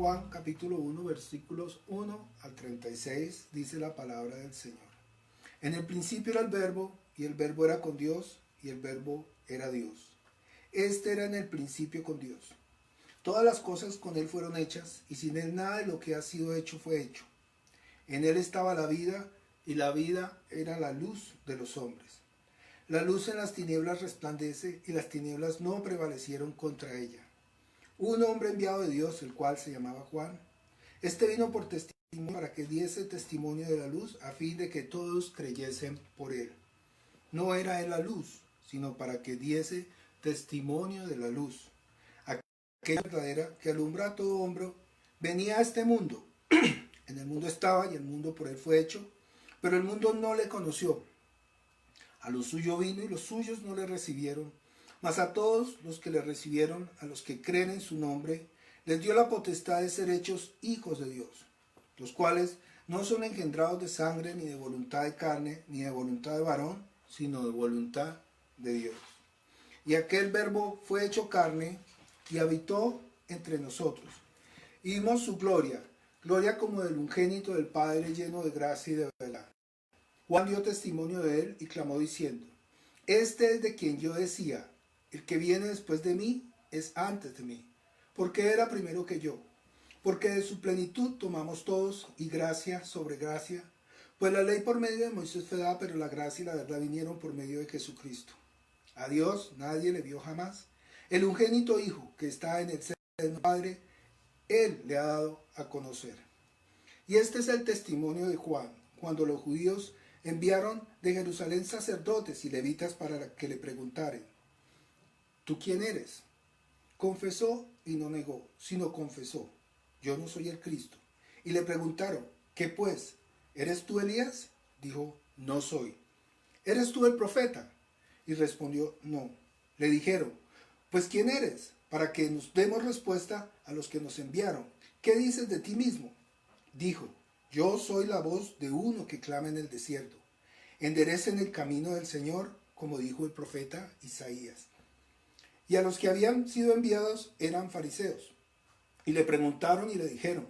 Juan capítulo 1 versículos 1 al 36 dice la palabra del Señor. En el principio era el verbo, y el verbo era con Dios, y el verbo era Dios. Este era en el principio con Dios. Todas las cosas con él fueron hechas, y sin él nada de lo que ha sido hecho fue hecho. En él estaba la vida, y la vida era la luz de los hombres. La luz en las tinieblas resplandece, y las tinieblas no prevalecieron contra ella. Un hombre enviado de Dios, el cual se llamaba Juan. Este vino por testimonio para que diese testimonio de la luz, a fin de que todos creyesen por él. No era él la luz, sino para que diese testimonio de la luz. Aquella verdadera que alumbra a todo hombre, venía a este mundo. En el mundo estaba, y el mundo por él fue hecho, pero el mundo no le conoció. A lo suyo vino, y los suyos no le recibieron. Mas a todos los que le recibieron, a los que creen en su nombre, les dio la potestad de ser hechos hijos de Dios, los cuales no son engendrados de sangre, ni de voluntad de carne, ni de voluntad de varón, sino de voluntad de Dios. Y aquel verbo fue hecho carne, y habitó entre nosotros. Y vimos su gloria, gloria como del unigénito del Padre, lleno de gracia y de verdad. Juan dio testimonio de él, y clamó diciendo: Este es de quien yo decía, el que viene después de mí es antes de mí, porque era primero que yo. Porque de su plenitud tomamos todos, y gracia sobre gracia. Pues la ley por medio de Moisés fue dada, pero la gracia y la verdad vinieron por medio de Jesucristo. A Dios nadie le vio jamás. El unigénito Hijo, que está en el seno del Padre, Él le ha dado a conocer. Y este es el testimonio de Juan, cuando los judíos enviaron de Jerusalén sacerdotes y levitas para que le preguntaren: ¿Tú quién eres? Confesó y no negó, sino confesó: Yo no soy el Cristo. Y le preguntaron: ¿Qué pues? ¿Eres tú Elías? Dijo: No soy. ¿Eres tú el profeta? Y respondió: No. Le dijeron: Pues ¿quién eres? Para que nos demos respuesta a los que nos enviaron. ¿Qué dices de ti mismo? Dijo: Yo soy la voz de uno que clama en el desierto. Enderecen el camino del Señor, como dijo el profeta Isaías. Y a los que habían sido enviados eran fariseos. Y le preguntaron y le dijeron: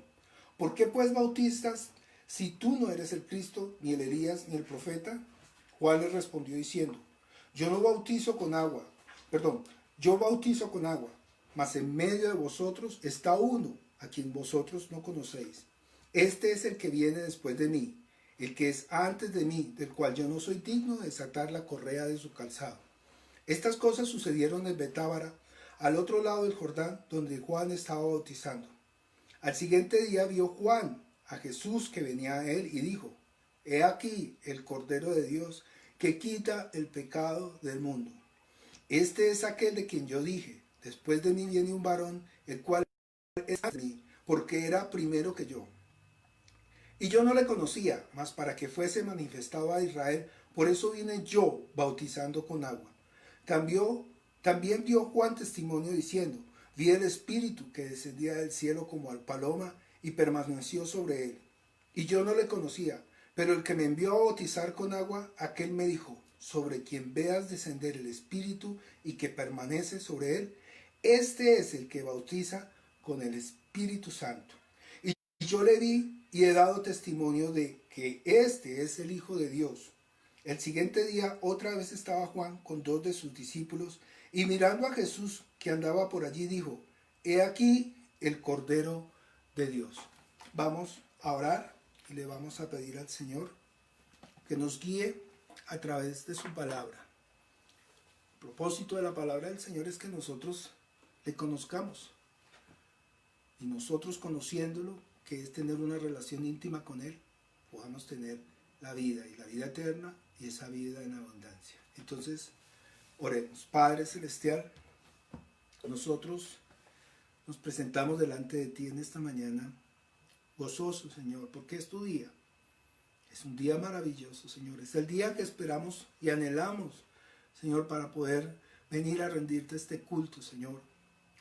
¿Por qué pues bautizas si tú no eres el Cristo, ni el Elías, ni el profeta? Juan les respondió diciendo: Yo bautizo con agua, mas en medio de vosotros está uno a quien vosotros no conocéis. Este es el que viene después de mí, el que es antes de mí, del cual yo no soy digno de desatar la correa de su calzado. Estas cosas sucedieron en Betábara, al otro lado del Jordán, donde Juan estaba bautizando. Al siguiente día vio Juan a Jesús que venía a él y dijo: He aquí el Cordero de Dios que quita el pecado del mundo. Este es aquel de quien yo dije: Después de mí viene un varón, el cual es antes de mí, porque era primero que yo. Y yo no le conocía, mas para que fuese manifestado a Israel, por eso vine yo bautizando con agua. También dio Juan testimonio diciendo: Vi el Espíritu que descendía del cielo como al paloma y permaneció sobre él. Y yo no le conocía, pero el que me envió a bautizar con agua, aquel me dijo: Sobre quien veas descender el Espíritu y que permanece sobre él, este es el que bautiza con el Espíritu Santo. Y yo le vi y he dado testimonio de que este es el Hijo de Dios. El siguiente día otra vez estaba Juan con dos de sus discípulos, y mirando a Jesús que andaba por allí dijo: He aquí el Cordero de Dios. Vamos a orar y le vamos a pedir al Señor que nos guíe a través de su palabra. El propósito de la palabra del Señor es que nosotros le conozcamos, y nosotros conociéndolo, que es tener una relación íntima con Él, podamos tener la vida y la vida eterna, y esa vida en abundancia. Entonces, oremos. Padre Celestial, nosotros nos presentamos delante de ti en esta mañana, gozoso, Señor, porque es tu día. Es un día maravilloso, Señor. Es el día que esperamos y anhelamos, Señor, para poder venir a rendirte este culto, Señor.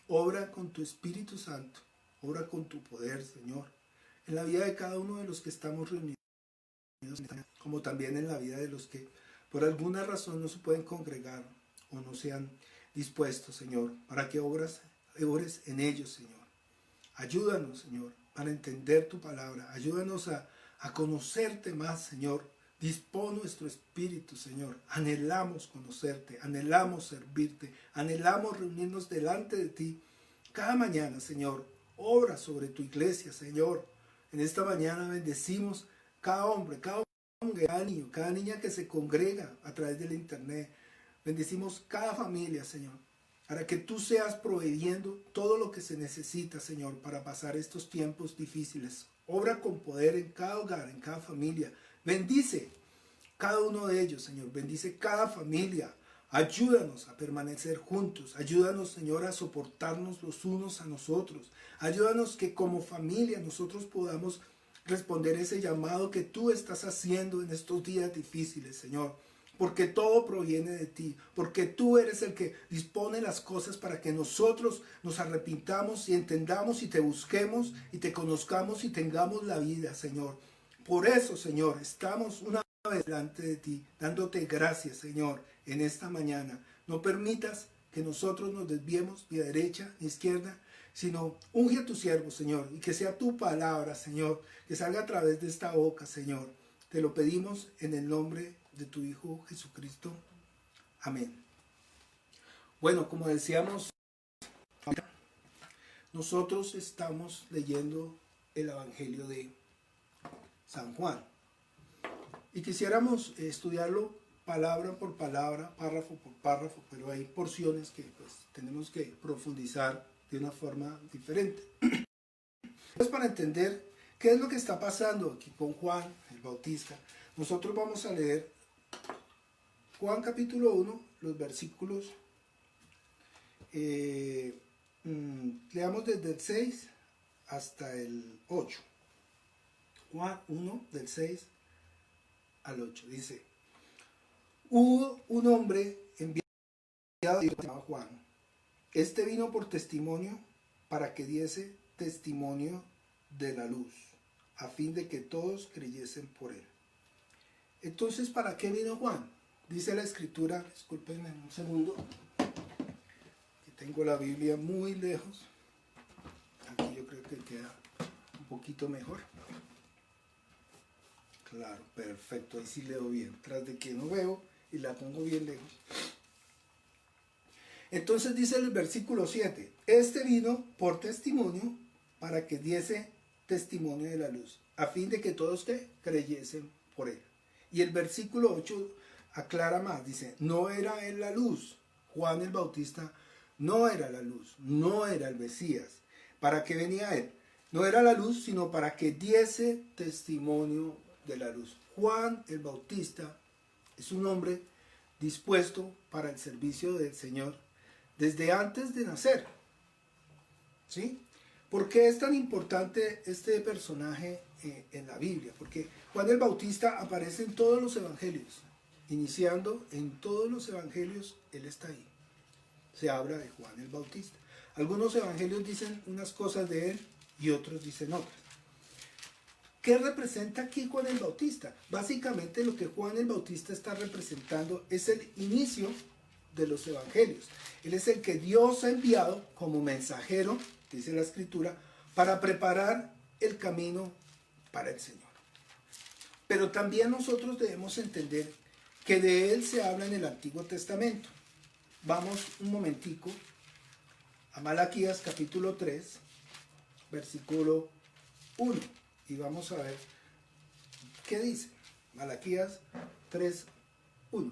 Obra con tu Espíritu Santo, obra con tu poder, Señor, en la vida de cada uno de los que estamos reunidos, como también en la vida de los que por alguna razón no se pueden congregar o no se han dispuesto, Señor, para que ores en ellos, Señor. Ayúdanos, Señor, para entender tu palabra. Ayúdanos a conocerte más, Señor. Dispón nuestro espíritu, Señor. Anhelamos conocerte, anhelamos servirte, anhelamos reunirnos delante de ti cada mañana, Señor. Obra sobre tu iglesia, Señor. En esta mañana bendecimos cada hombre, cada niño, cada niña que se congrega a través del internet. Bendecimos cada familia, Señor, para que tú seas proveyendo todo lo que se necesita, Señor, para pasar estos tiempos difíciles. Obra con poder en cada hogar, en cada familia. Bendice cada uno de ellos, Señor. Bendice cada familia. Ayúdanos a permanecer juntos. Ayúdanos, Señor, a soportarnos los unos a nosotros. Ayúdanos que como familia nosotros podamos responder ese llamado que tú estás haciendo en estos días difíciles, Señor. Porque todo proviene de ti. Porque tú eres el que dispone las cosas para que nosotros nos arrepintamos y entendamos y te busquemos y te conozcamos y tengamos la vida, Señor. Por eso, Señor, estamos una vez delante de ti, dándote gracias, Señor, en esta mañana. No permitas que nosotros nos desviemos ni a derecha ni a izquierda, sino unge a tu siervo, Señor, y que sea tu palabra, Señor, que salga a través de esta boca, Señor. Te lo pedimos en el nombre de tu Hijo Jesucristo. Amén. Bueno, como decíamos, nosotros estamos leyendo el Evangelio de San Juan. Y quisiéramos estudiarlo palabra por palabra, párrafo por párrafo, pero hay porciones que pues tenemos que profundizar de una forma diferente. Entonces, para entender qué es lo que está pasando aquí con Juan el Bautista, nosotros vamos a leer Juan capítulo 1, los versículos, leamos desde el 6 hasta el 8. Juan 1, del 6 al 8, dice: hubo un hombre enviado llamado Juan. Este vino por testimonio para que diese testimonio de la luz, a fin de que todos creyesen por él. Entonces, ¿para qué vino Juan? Dice la escritura, discúlpenme un segundo, que tengo la Biblia muy lejos. Aquí yo creo que queda un poquito mejor. Claro, perfecto, ahí sí leo bien, tras de que no veo y la pongo bien lejos. Entonces dice el versículo 7, este vino por testimonio para que diese testimonio de la luz, a fin de que todos creyesen por él. Y el versículo 8 aclara más, dice, no era él la luz. Juan el Bautista no era la luz, no era el Mesías. ¿Para qué venía él? No era la luz, sino para que diese testimonio de la luz. Juan el Bautista es un hombre dispuesto para el servicio del Señor desde antes de nacer. ¿Sí? ¿Por qué es tan importante este personaje en la Biblia? Porque Juan el Bautista aparece en todos los evangelios. Iniciando en todos los evangelios, él está ahí. Se habla de Juan el Bautista. Algunos evangelios dicen unas cosas de él y otros dicen otras. ¿Qué representa aquí Juan el Bautista? Básicamente lo que Juan el Bautista está representando es el inicio de los evangelios. Él es el que Dios ha enviado como mensajero, dice la escritura, para preparar el camino para el Señor. Pero también nosotros debemos entender que de él se habla en el Antiguo Testamento. Vamos un momentico a Malaquías capítulo 3, versículo 1. Y vamos a ver qué dice. Malaquías 3, 1.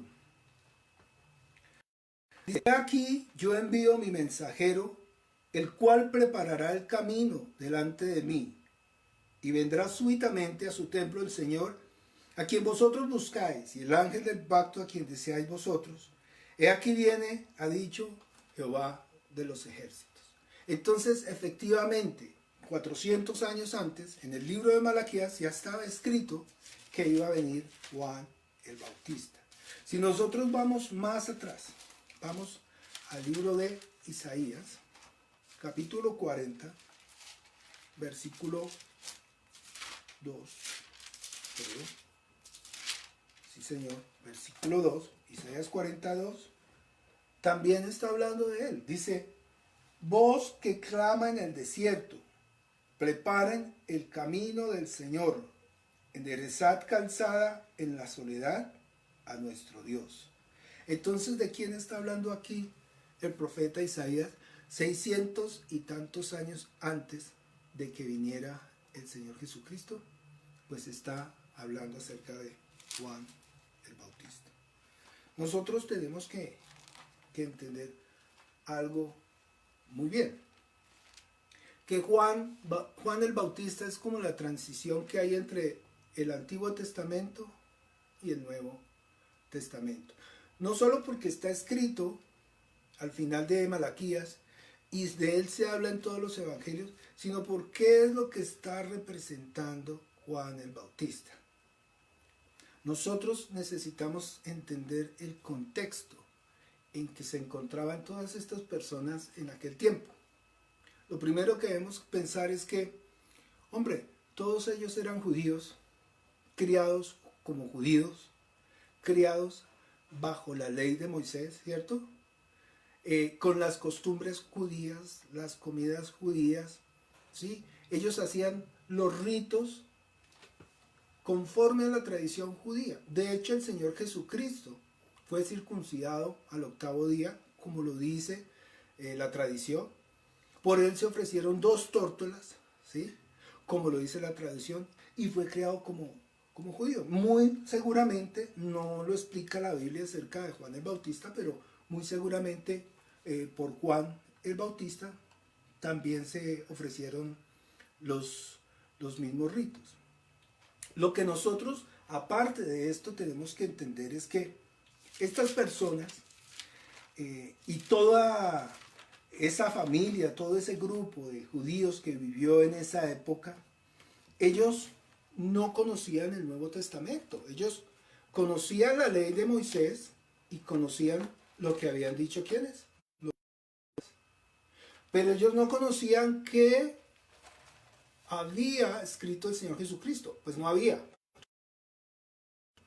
Dice, aquí yo envío mi mensajero, el cual preparará el camino delante de mí, y vendrá súbitamente a su templo el Señor, a quien vosotros buscáis, y el ángel del pacto a quien deseáis vosotros. He aquí viene, ha dicho Jehová de los ejércitos. Entonces, efectivamente, 400 años antes, en el libro de Malaquías ya estaba escrito que iba a venir Juan el Bautista. Si nosotros vamos más atrás, vamos al libro de Isaías, capítulo 40, versículo 2. Creo. Sí, señor, versículo 2, Isaías 42, también está hablando de él. Dice, voz que clama en el desierto, preparen el camino del Señor, enderezad calzada en la soledad a nuestro Dios. Entonces, ¿de quién está hablando aquí el profeta Isaías? 600 y tantos años antes de que viniera el Señor Jesucristo, pues está hablando acerca de Juan el Bautista. Nosotros tenemos que entender algo muy bien, que Juan el Bautista es como la transición que hay entre el Antiguo Testamento y el Nuevo Testamento. No solo porque está escrito al final de Malaquías y de él se habla en todos los evangelios, sino porque es lo que está representando Juan el Bautista. Nosotros necesitamos entender el contexto en que se encontraban todas estas personas en aquel tiempo. Lo primero que debemos pensar es que, hombre, todos ellos eran judíos, criados como judíos, criados bajo la ley de Moisés, ¿cierto? Con las costumbres judías, las comidas judías, ¿sí? Ellos hacían los ritos conforme a la tradición judía. De hecho, el Señor Jesucristo fue circuncidado al 8º día, como lo dice la tradición. Por él se ofrecieron 2 tórtolas, ¿sí? Como lo dice la tradición, y fue creado como judío. Muy seguramente, no lo explica la Biblia acerca de Juan el Bautista, pero muy seguramente por Juan el Bautista también se ofrecieron los mismos ritos. Lo que nosotros, aparte de esto, tenemos que entender es que estas personas y toda esa familia, todo ese grupo de judíos que vivió en esa época, ellos no conocían el Nuevo Testamento. Ellos conocían la ley de Moisés y conocían lo que habían dicho ¿quiénes? Pero ellos no conocían qué había escrito el Señor Jesucristo. Pues no había.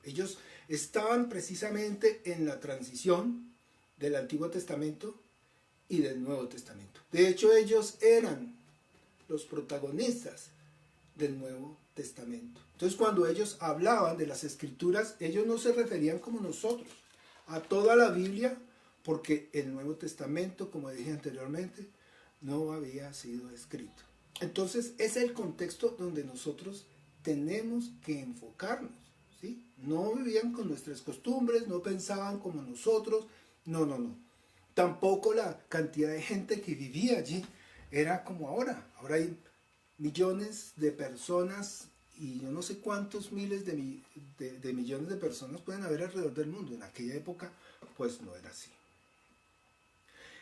Ellos estaban precisamente en la transición del Antiguo Testamento y del Nuevo Testamento. De hecho, ellos eran los protagonistas del Nuevo Testamento. Entonces, cuando ellos hablaban de las Escrituras, ellos no se referían como nosotros a toda la Biblia, porque el Nuevo Testamento, como dije anteriormente, no había sido escrito. Entonces, ese es el contexto donde nosotros tenemos que enfocarnos, ¿sí? No vivían con nuestras costumbres, no pensaban como nosotros, no. Tampoco la cantidad de gente que vivía allí era como ahora. Ahora hay millones de personas y yo no sé cuántos miles de millones de personas pueden haber alrededor del mundo. En aquella época, pues no era así.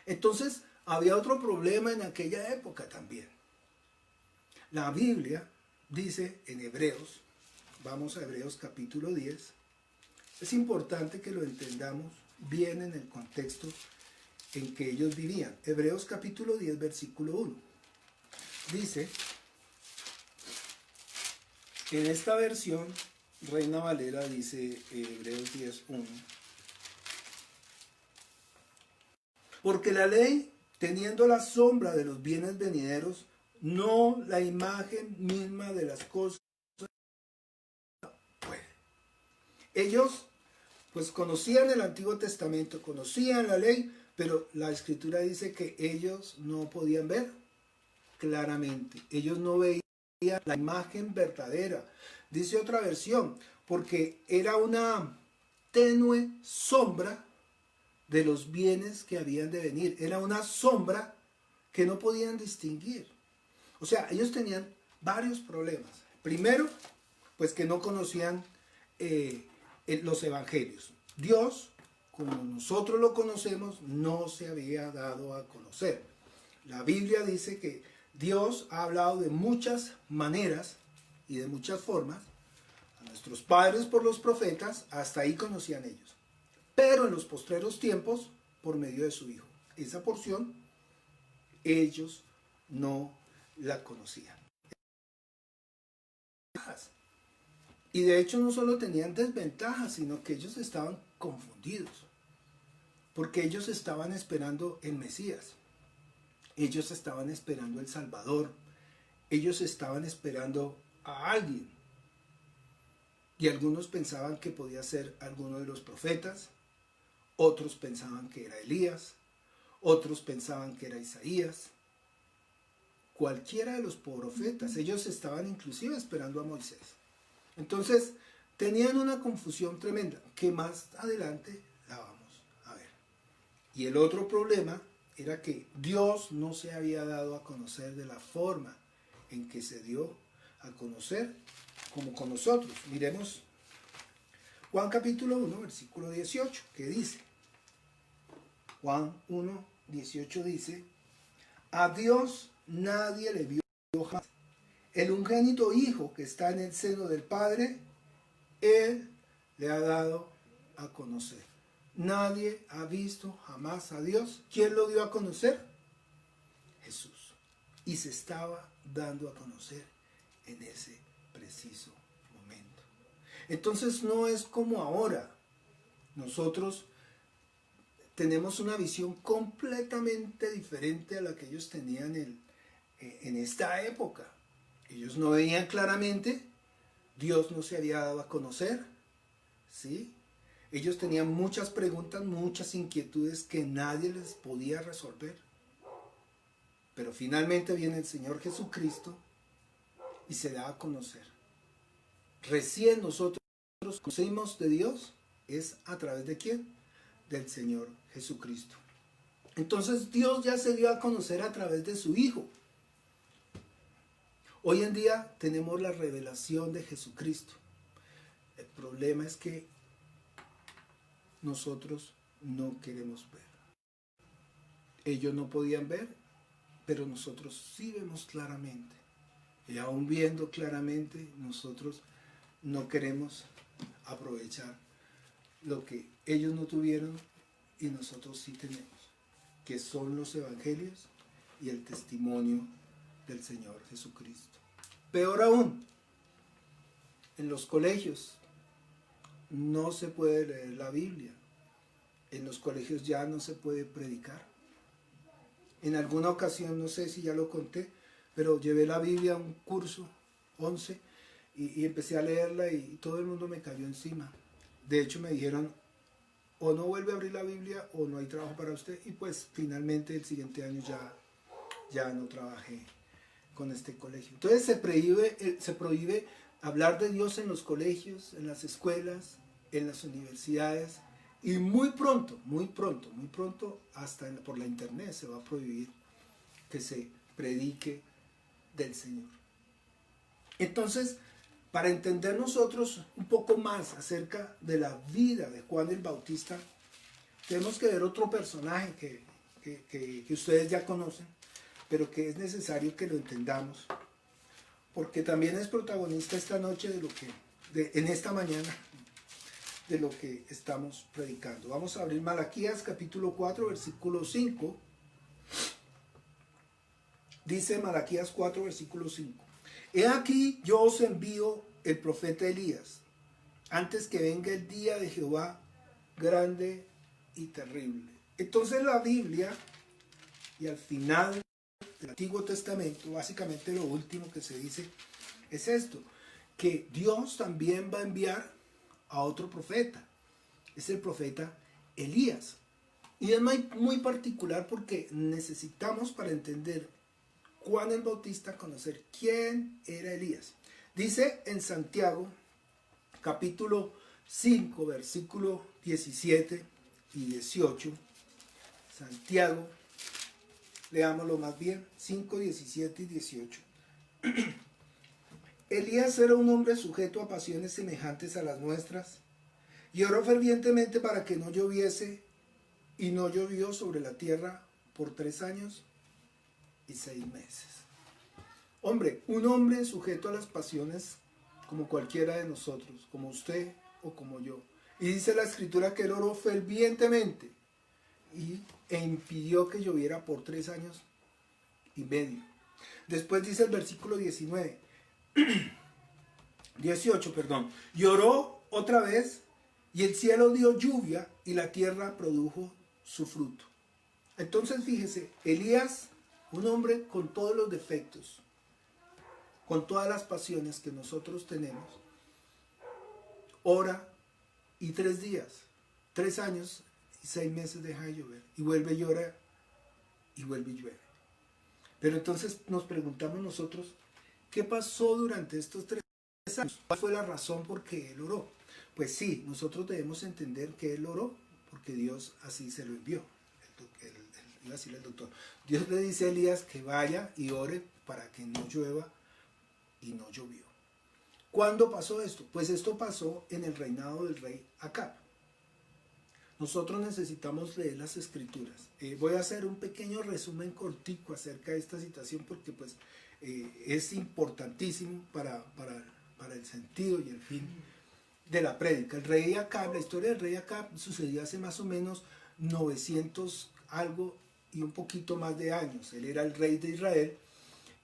Entonces, había otro problema en aquella época también. La Biblia dice en Hebreos, vamos a Hebreos capítulo 10, es importante que lo entendamos bien en el contexto en que ellos vivían. Hebreos capítulo 10, versículo 1. Dice, en esta versión, Reina Valera dice Hebreos 10, 1. Porque la ley, teniendo la sombra de los bienes venideros, no la imagen misma de las cosas, puede. Ellos pues conocían el Antiguo Testamento, conocían la ley, pero la Escritura dice que ellos no podían ver claramente. Ellos no veían la imagen verdadera. Dice otra versión, porque era una tenue sombra de los bienes que habían de venir. Era una sombra que no podían distinguir. O sea, ellos tenían varios problemas. Primero, pues que no conocían los evangelios. Dios, como nosotros lo conocemos, no se había dado a conocer. La Biblia dice que Dios ha hablado de muchas maneras y de muchas formas a nuestros padres por los profetas, hasta ahí conocían ellos. Pero en los postreros tiempos, por medio de su Hijo. Esa porción, ellos no la conocían. Y de hecho no solo tenían desventajas, sino que ellos estaban confundidos. Porque ellos estaban esperando el Mesías. Ellos estaban esperando el Salvador. ellos estaban esperando a alguien. Y algunos pensaban que podía ser alguno de los profetas, otros pensaban que era Elías, otros pensaban que era Isaías. Cualquiera de los profetas, ellos estaban inclusive esperando a Moisés. Entonces, tenían una confusión tremenda, que más adelante la vamos a ver. Y el otro problema era que Dios no se había dado a conocer de la forma en que se dio a conocer como con nosotros. Miremos Juan capítulo 1, versículo 18, que dice, Juan 1, 18 dice, a Dios nadie le vio jamás. El unigénito Hijo que está en el seno del Padre, Él le ha dado a conocer. Nadie ha visto jamás a Dios. ¿Quién lo dio a conocer? Jesús. Y se estaba dando a conocer en ese preciso momento. Entonces no es como ahora. Nosotros tenemos una visión completamente diferente a la que ellos tenían en esta época. Ellos no veían claramente, Dios no se había dado a conocer, ¿sí? Ellos tenían muchas preguntas, muchas inquietudes que nadie les podía resolver. Pero finalmente viene el Señor Jesucristo y se da a conocer. Recién nosotros conocemos de Dios es a través de ¿quién? Del Señor Jesucristo. Entonces Dios ya se dio a conocer a través de su Hijo. Hoy en día tenemos la revelación de Jesucristo. El problema es que nosotros no queremos ver. Ellos no podían ver, pero nosotros sí vemos claramente. Y aún viendo claramente, nosotros no queremos aprovechar lo que ellos no tuvieron y nosotros sí tenemos, que son los evangelios y el testimonio del Señor Jesucristo. Peor aún, en los colegios no se puede leer la Biblia. En los colegios ya no se puede predicar. En alguna ocasión, no sé si ya lo conté, pero llevé la Biblia a un curso, 11, y empecé a leerla y todo el mundo me cayó encima. De hecho me dijeron, o no vuelve a abrir la Biblia o no hay trabajo para usted. Y pues finalmente el siguiente año ya no trabajé con este colegio. Entonces se prohíbe hablar de Dios en los colegios, en las escuelas, en las universidades. Y muy pronto, hasta por la internet se va a prohibir que se predique del Señor. Entonces, para entender nosotros un poco más acerca de la vida de Juan el Bautista, tenemos que ver otro personaje que ustedes ya conocen, pero que es necesario que lo entendamos, porque también es protagonista esta noche en esta mañana, de lo que estamos predicando. Vamos a abrir Malaquías capítulo 4, versículo 5. Dice Malaquías 4, versículo 5. He aquí yo os envío el profeta Elías, antes que venga el día de Jehová grande y terrible. Entonces la Biblia, y al final del Antiguo Testamento, básicamente lo último que se dice es esto, que Dios también va a enviar a otro profeta. Es el profeta Elías. Y es muy particular porque necesitamos, para entender Juan el Bautista, conocer quién era Elías. Dice en Santiago capítulo 5 versículo 17 y 18. Santiago, leámoslo más bien, 5, 17 y 18. Elías era un hombre sujeto a pasiones semejantes a las nuestras, y oró fervientemente para que no lloviese, y no llovió sobre la tierra por 3 años y 6 meses. Hombre, un hombre sujeto a las pasiones como cualquiera de nosotros, como usted o como yo. Y dice la Escritura que él oró fervientemente e impidió que lloviera por 3 años y medio. Después dice el versículo 18, y oró otra vez, y el cielo dio lluvia, y la tierra produjo su fruto. Entonces fíjese, Elías, un hombre con todos los defectos, con todas las pasiones que nosotros tenemos, ora y 3 días, 3 años y 6 meses deja de llover, y vuelve y llora y vuelve y llueve. Pero entonces nos preguntamos nosotros, ¿qué pasó durante estos 3 años? ¿Cuál fue la razón por qué él oró? Pues sí, nosotros debemos entender que él oró porque Dios así se lo envió. Iba a decirle al doctor, Dios le dice a Elías que vaya y ore para que no llueva, y no llovió. ¿Cuándo pasó esto? Pues esto pasó en el reinado del rey Acab. Nosotros necesitamos leer las escrituras. Voy a hacer un pequeño resumen cortico acerca de esta situación porque pues es importantísimo para el sentido y el fin de la prédica. El rey Acab, la historia del rey Acab sucedió hace más o menos 900 algo y un poquito más de años. Él era el rey de Israel.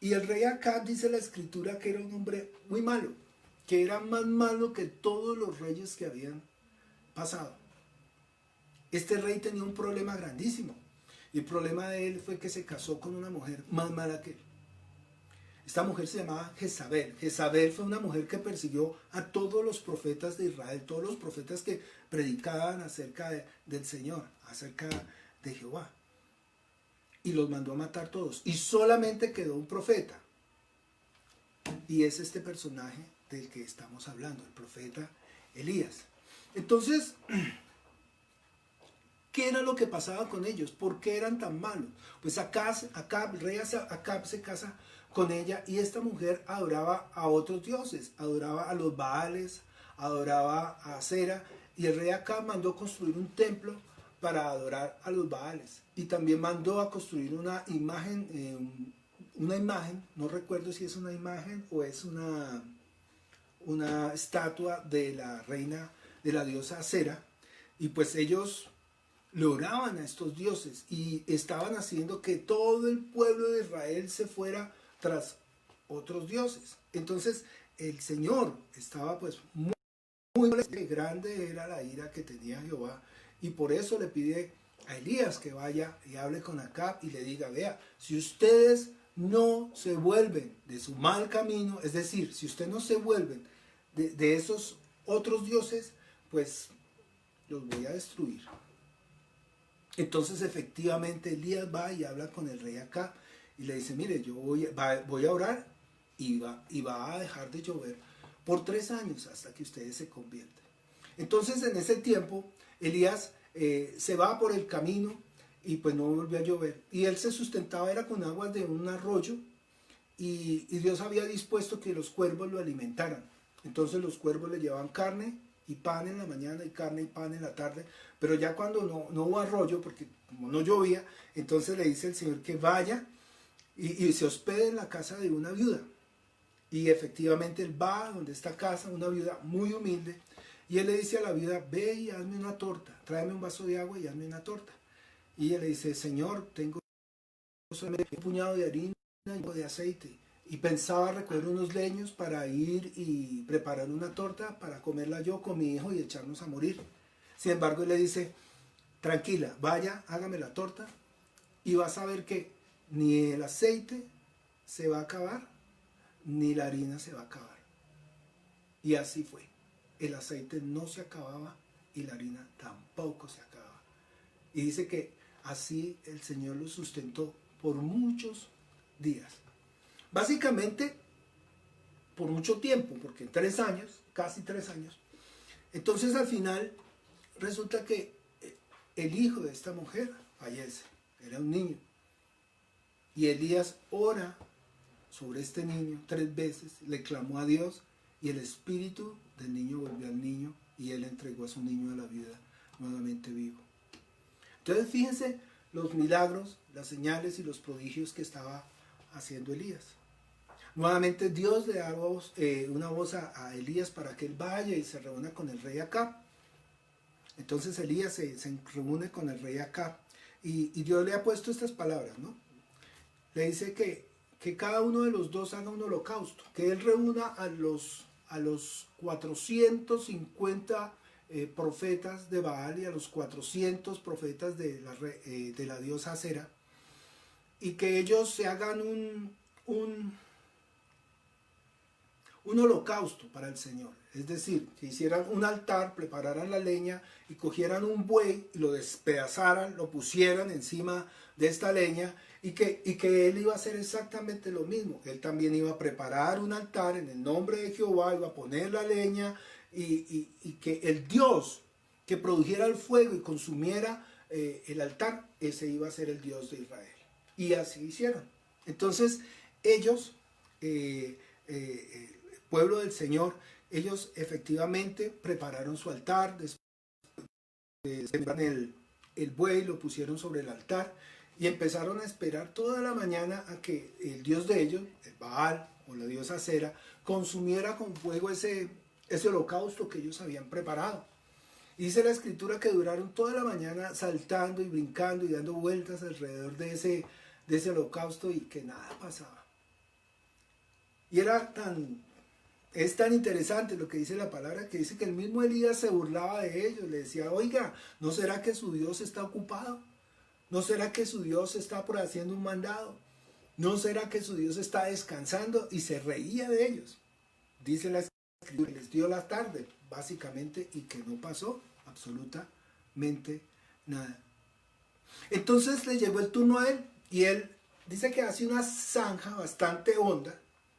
Y el rey Acab, dice la escritura, que era un hombre muy malo, que era más malo que todos los reyes que habían pasado. Este rey tenía un problema grandísimo. Y el problema de él fue que se casó con una mujer más mala que él. Esta mujer se llamaba Jezabel. Jezabel fue una mujer que persiguió a todos los profetas de Israel, todos los profetas que predicaban acerca del Señor, acerca de Jehová. Y los mandó a matar todos. Y solamente quedó un profeta. Y es este personaje del que estamos hablando, el profeta Elías. Entonces, ¿qué era lo que pasaba con ellos? ¿Por qué eran tan malos? Pues el rey Acab se casa con ella y esta mujer adoraba a otros dioses, adoraba a los Baales, adoraba a Acera, y el rey Acab mandó construir un templo para adorar a los Baales, y también mandó a construir una imagen, no recuerdo si es una imagen o es una estatua de la reina, de la diosa Acera, y pues ellos le oraban a estos dioses y estaban haciendo que todo el pueblo de Israel se fuera tras otros dioses. Entonces el Señor estaba pues muy grande, era la ira que tenía Jehová, y por eso le pide a Elías que vaya y hable con Acab y le diga, vea, si ustedes no se vuelven de su mal camino, es decir, si ustedes no se vuelven de esos otros dioses, pues los voy a destruir. Entonces efectivamente Elías va y habla con el rey Acab y le dice, mire, yo voy a orar y va a dejar de llover por 3 años hasta que ustedes se convierten. Entonces en ese tiempo Elías se va por el camino y pues no volvió a llover. Y él se sustentaba era con aguas de un arroyo, y Dios había dispuesto que los cuervos lo alimentaran. Entonces los cuervos le llevaban carne y pan en la mañana y carne y pan en la tarde, pero ya cuando no hubo arroyo, porque como no llovía, entonces le dice el Señor que vaya y se hospede en la casa de una viuda. Y efectivamente él va a donde está casa, una viuda muy humilde, y él le dice a la viuda, ve y hazme una torta, tráeme un vaso de agua y hazme una torta. Y ella le dice, Señor, tengo solamente un puñado de harina y un poco de aceite. Y pensaba recoger unos leños para ir y preparar una torta para comerla yo con mi hijo y echarnos a morir. Sin embargo, él le dice, tranquila, vaya, hágame la torta y vas a ver que ni el aceite se va a acabar, ni la harina se va a acabar. Y así fue. El aceite no se acababa y la harina tampoco se acababa. Y dice que así el Señor lo sustentó por muchos días. Básicamente, por mucho tiempo, porque 3 años, casi 3 años. Entonces al final resulta que el hijo de esta mujer fallece, era un niño. Y Elías ora sobre este niño 3 veces, le clamó a Dios y el espíritu del niño volvió al niño y él entregó a su niño a la vida nuevamente vivo. Entonces fíjense los milagros, las señales y los prodigios que estaba haciendo Elías. Nuevamente Dios le da una voz a Elías para que él vaya y se reúna con el rey Acab. Entonces Elías se reúne con el rey Acab y Dios le ha puesto estas palabras, ¿no? Le dice que cada uno de los dos haga un holocausto, que él reúna a los 450 profetas de Baal y a los 400 profetas de la diosa Acera, y que ellos se hagan un un holocausto para el Señor. Es decir, que hicieran un altar, prepararan la leña y cogieran un buey y lo despedazaran, lo pusieran encima de esta leña y que él iba a hacer exactamente lo mismo. Él también iba a preparar un altar en el nombre de Jehová, iba a poner la leña y que el Dios que produjera el fuego y consumiera el altar, ese iba a ser el Dios de Israel. Y así hicieron. Entonces ellos, pueblo del Señor, ellos efectivamente prepararon su altar, despedazaron el buey, lo pusieron sobre el altar y empezaron a esperar toda la mañana a que el Dios de ellos, el Baal o la diosa Cera, consumiera con fuego ese holocausto que ellos habían preparado. Y dice la escritura que duraron toda la mañana saltando y brincando y dando vueltas alrededor de ese holocausto y que nada pasaba. Y es tan interesante lo que dice la palabra, que dice que el mismo Elías se burlaba de ellos, le decía, oiga, ¿no será que su Dios está ocupado? ¿No será que su Dios está por haciendo un mandado? ¿No será que su Dios está descansando? Y se reía de ellos. Dice la escritura, les dio la tarde, básicamente, y que no pasó absolutamente nada. Entonces le llegó el turno a él, y él dice que hace una zanja bastante honda.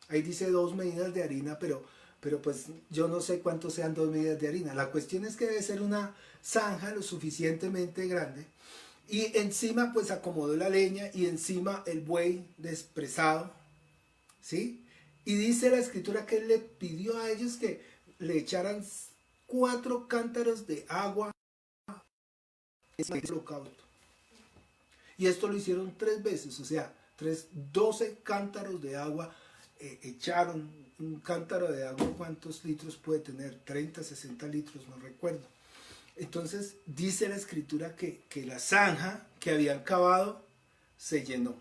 Ahí dice 2 medidas de harina, pero pues yo no sé cuántos sean 2 medidas de harina. La cuestión es que debe ser una zanja lo suficientemente grande. Y encima pues acomodó la leña y encima el buey despresado, ¿sí? Y dice la escritura que él le pidió a ellos que le echaran 4 cántaros de agua en el holocausto. Y esto lo hicieron 3 veces, o sea, 12 cántaros de agua echaron. Un cántaro de agua, ¿cuántos litros puede tener? 30, 60 litros, no recuerdo. Entonces dice la escritura que la zanja que habían cavado se llenó.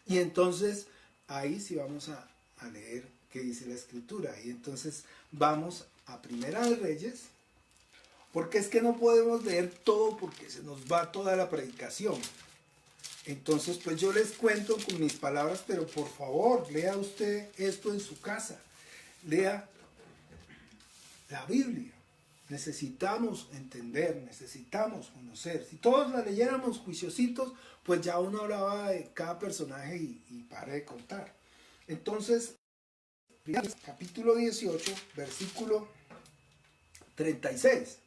Y entonces ahí sí vamos a leer qué dice la escritura. Y entonces vamos a Primera de Reyes, porque es que no podemos leer todo porque se nos va toda la predicación. Entonces pues yo les cuento con mis palabras, pero por favor lea usted esto en su casa, lea la Biblia. Necesitamos entender, necesitamos conocer. Si todos la leyéramos juiciositos, pues ya uno hablaba de cada personaje y para de contar. Entonces, capítulo 18, versículo 36.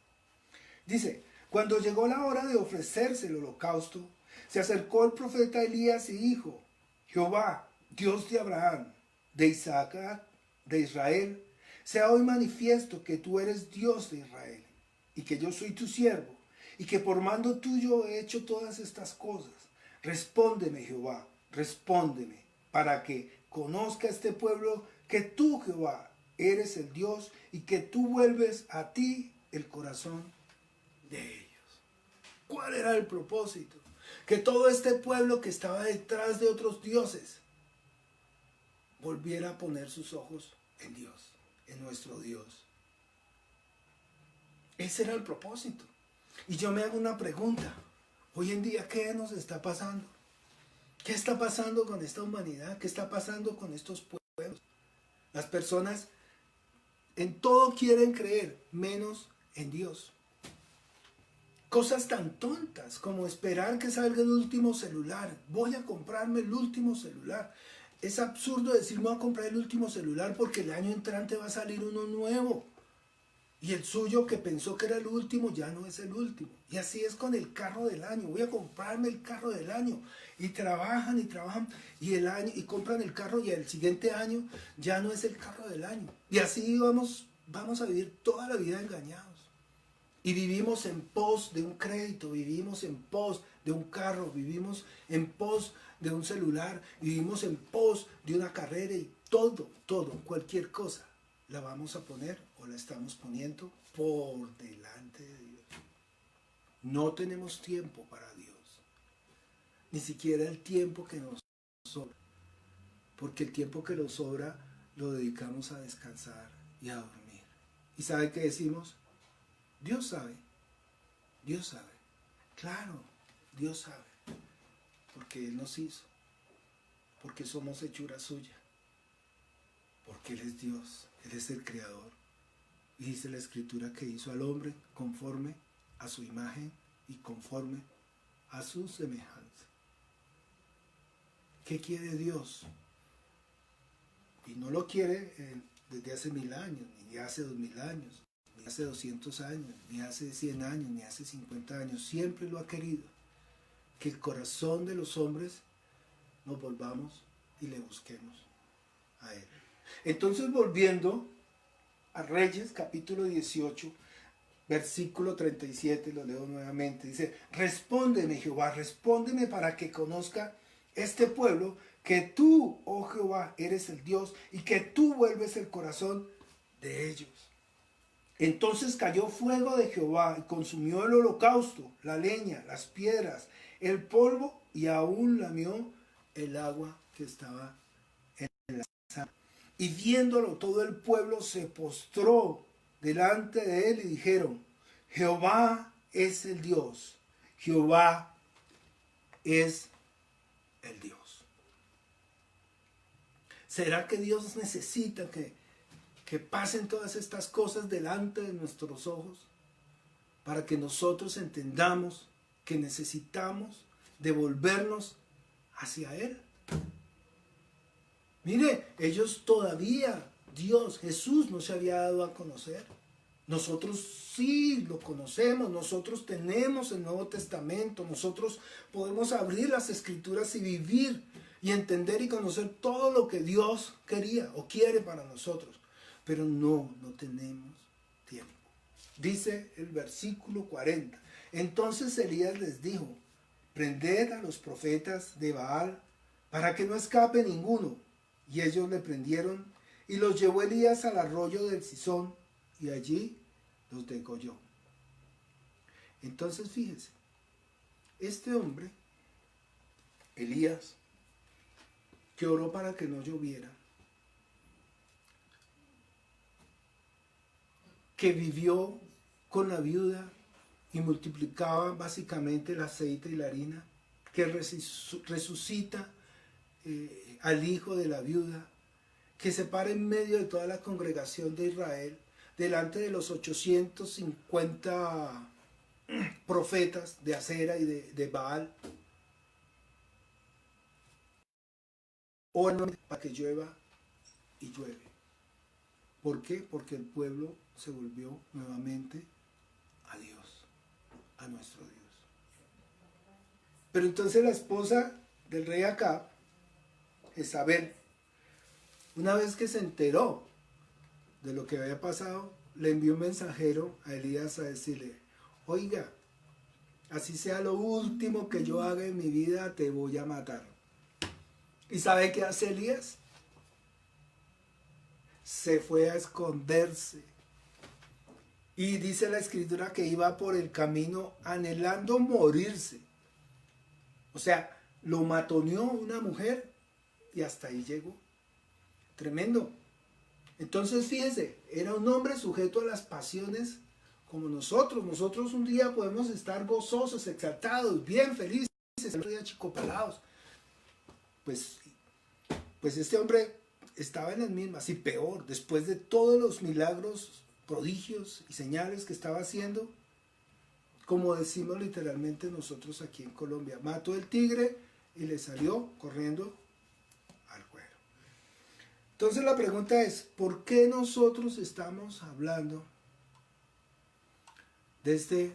Dice, cuando llegó la hora de ofrecerse el holocausto, se acercó el profeta Elías y dijo, Jehová, Dios de Abraham, de Isaac, de Israel, sea hoy manifiesto que tú eres Dios de Israel, y que yo soy tu siervo, y que por mando tuyo he hecho todas estas cosas. Respóndeme, Jehová, respóndeme, para que conozca este pueblo que tú, Jehová, eres el Dios, y que tú vuelves a ti el corazón de ellos. ¿Cuál era el propósito? Que todo este pueblo que estaba detrás de otros dioses volviera a poner sus ojos en Dios, en nuestro Dios. Ese era el propósito. Y yo me hago una pregunta. Hoy en día, ¿qué nos está pasando? ¿Qué está pasando con esta humanidad? ¿Qué está pasando con estos pueblos? Las personas en todo quieren creer, menos en Dios. Cosas tan tontas como esperar que salga el último celular. Voy a comprarme el último celular. Es absurdo decir voy a comprar el último celular porque el año entrante va a salir uno nuevo. Y el suyo que pensó que era el último ya no es el último. Y así es con el carro del año. Voy a comprarme el carro del año. Y trabajan y compran el carro y el siguiente año ya no es el carro del año. Y así vamos a vivir toda la vida engañados. Y vivimos en pos de un crédito, vivimos en pos de un carro, vivimos en pos de un celular, vivimos en pos de una carrera y todo, cualquier cosa la vamos a poner o la estamos poniendo por delante de Dios. No tenemos tiempo para Dios, ni siquiera el tiempo que nos sobra, porque el tiempo que nos sobra lo dedicamos a descansar y a dormir. ¿Y sabe qué decimos? Dios sabe, claro, Dios sabe, porque Él nos hizo, porque somos hechura suya. porque Él es Dios, Él es el Creador. Y dice la Escritura que hizo al hombre conforme a su imagen y conforme a su semejanza. ¿Qué quiere Dios? Y no lo quiere desde hace 1000 años, ni hace 2000 años, ni hace 200 años, ni hace 100 años, ni hace 50 años. Siempre lo ha querido. Que el corazón de los hombres nos volvamos y le busquemos a Él. Entonces, volviendo a Reyes, capítulo 18, versículo 37, lo leo nuevamente. Dice, respóndeme, Jehová, respóndeme para que conozca este pueblo que tú, oh Jehová, eres el Dios y que tú vuelves el corazón de ellos. Entonces cayó fuego de Jehová y consumió el holocausto, la leña, las piedras, el polvo y aún lamió el agua que estaba en la sala. Y viéndolo todo el pueblo se postró delante de él y dijeron, Jehová es el Dios, Jehová es el Dios. ¿Será que Dios necesita que pasen todas estas cosas delante de nuestros ojos para que nosotros entendamos que necesitamos devolvernos hacia Él? Mire, ellos todavía, Dios, Jesús no se había dado a conocer. Nosotros sí lo conocemos, nosotros tenemos el Nuevo Testamento, nosotros podemos abrir las Escrituras y vivir y entender y conocer todo lo que Dios quería o quiere para nosotros. Pero no tenemos tiempo. Dice el versículo 40. Entonces Elías les dijo, prended a los profetas de Baal para que no escape ninguno. Y ellos le prendieron y los llevó Elías al arroyo del Cisón y allí los degolló. Entonces fíjese, este hombre, Elías, que oró para que no lloviera, que vivió con la viuda y multiplicaba básicamente el aceite y la harina, que resucita al hijo de la viuda, que se para en medio de toda la congregación de Israel, delante de los 850 profetas de Acera y de Baal, oran para que llueva y llueve. ¿Por qué? Porque el pueblo se volvió nuevamente a Dios, a nuestro Dios. Pero entonces la esposa del rey Acab, Jezabel, una vez que se enteró de lo que había pasado, le envió un mensajero a Elías a decirle, oiga, así sea lo último que yo haga en mi vida, te voy a matar. ¿Y sabe qué hace Elías? Se fue a esconderse. Y dice la Escritura que iba por el camino anhelando morirse. O sea, lo matoneó una mujer y hasta ahí llegó. Tremendo. Entonces fíjese, era un hombre sujeto a las pasiones como nosotros. Nosotros un día podemos estar gozosos, exaltados, bien felices, el otro día achicopalados. Pues este hombre estaba en las mismas y peor, después de todos los milagros, prodigios y señales que estaba haciendo, como decimos literalmente nosotros aquí en Colombia, mató el tigre y le salió corriendo al cuero. Entonces la pregunta es, ¿por qué nosotros estamos hablando de este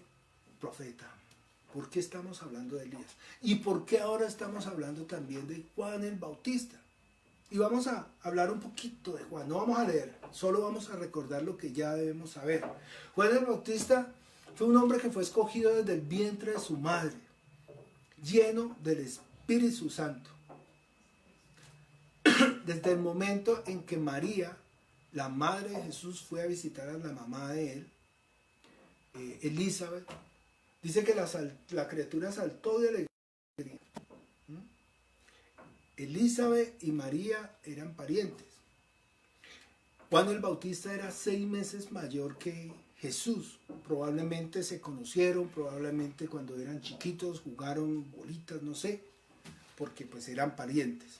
profeta? ¿Por qué estamos hablando de Elías? ¿Y por qué ahora estamos hablando también de Juan el Bautista? Y vamos a hablar un poquito de Juan, no vamos a leer, solo vamos a recordar lo que ya debemos saber. Juan el Bautista fue un hombre que fue escogido desde el vientre de su madre, lleno del Espíritu Santo. Desde el momento en que María, la madre de Jesús, fue a visitar a la mamá de él, Elizabeth, dice que la criatura saltó de alegría. Elizabeth y María eran parientes. Juan el Bautista era 6 meses mayor que Jesús. Probablemente se conocieron, probablemente cuando eran chiquitos jugaron bolitas, no sé, porque pues eran parientes.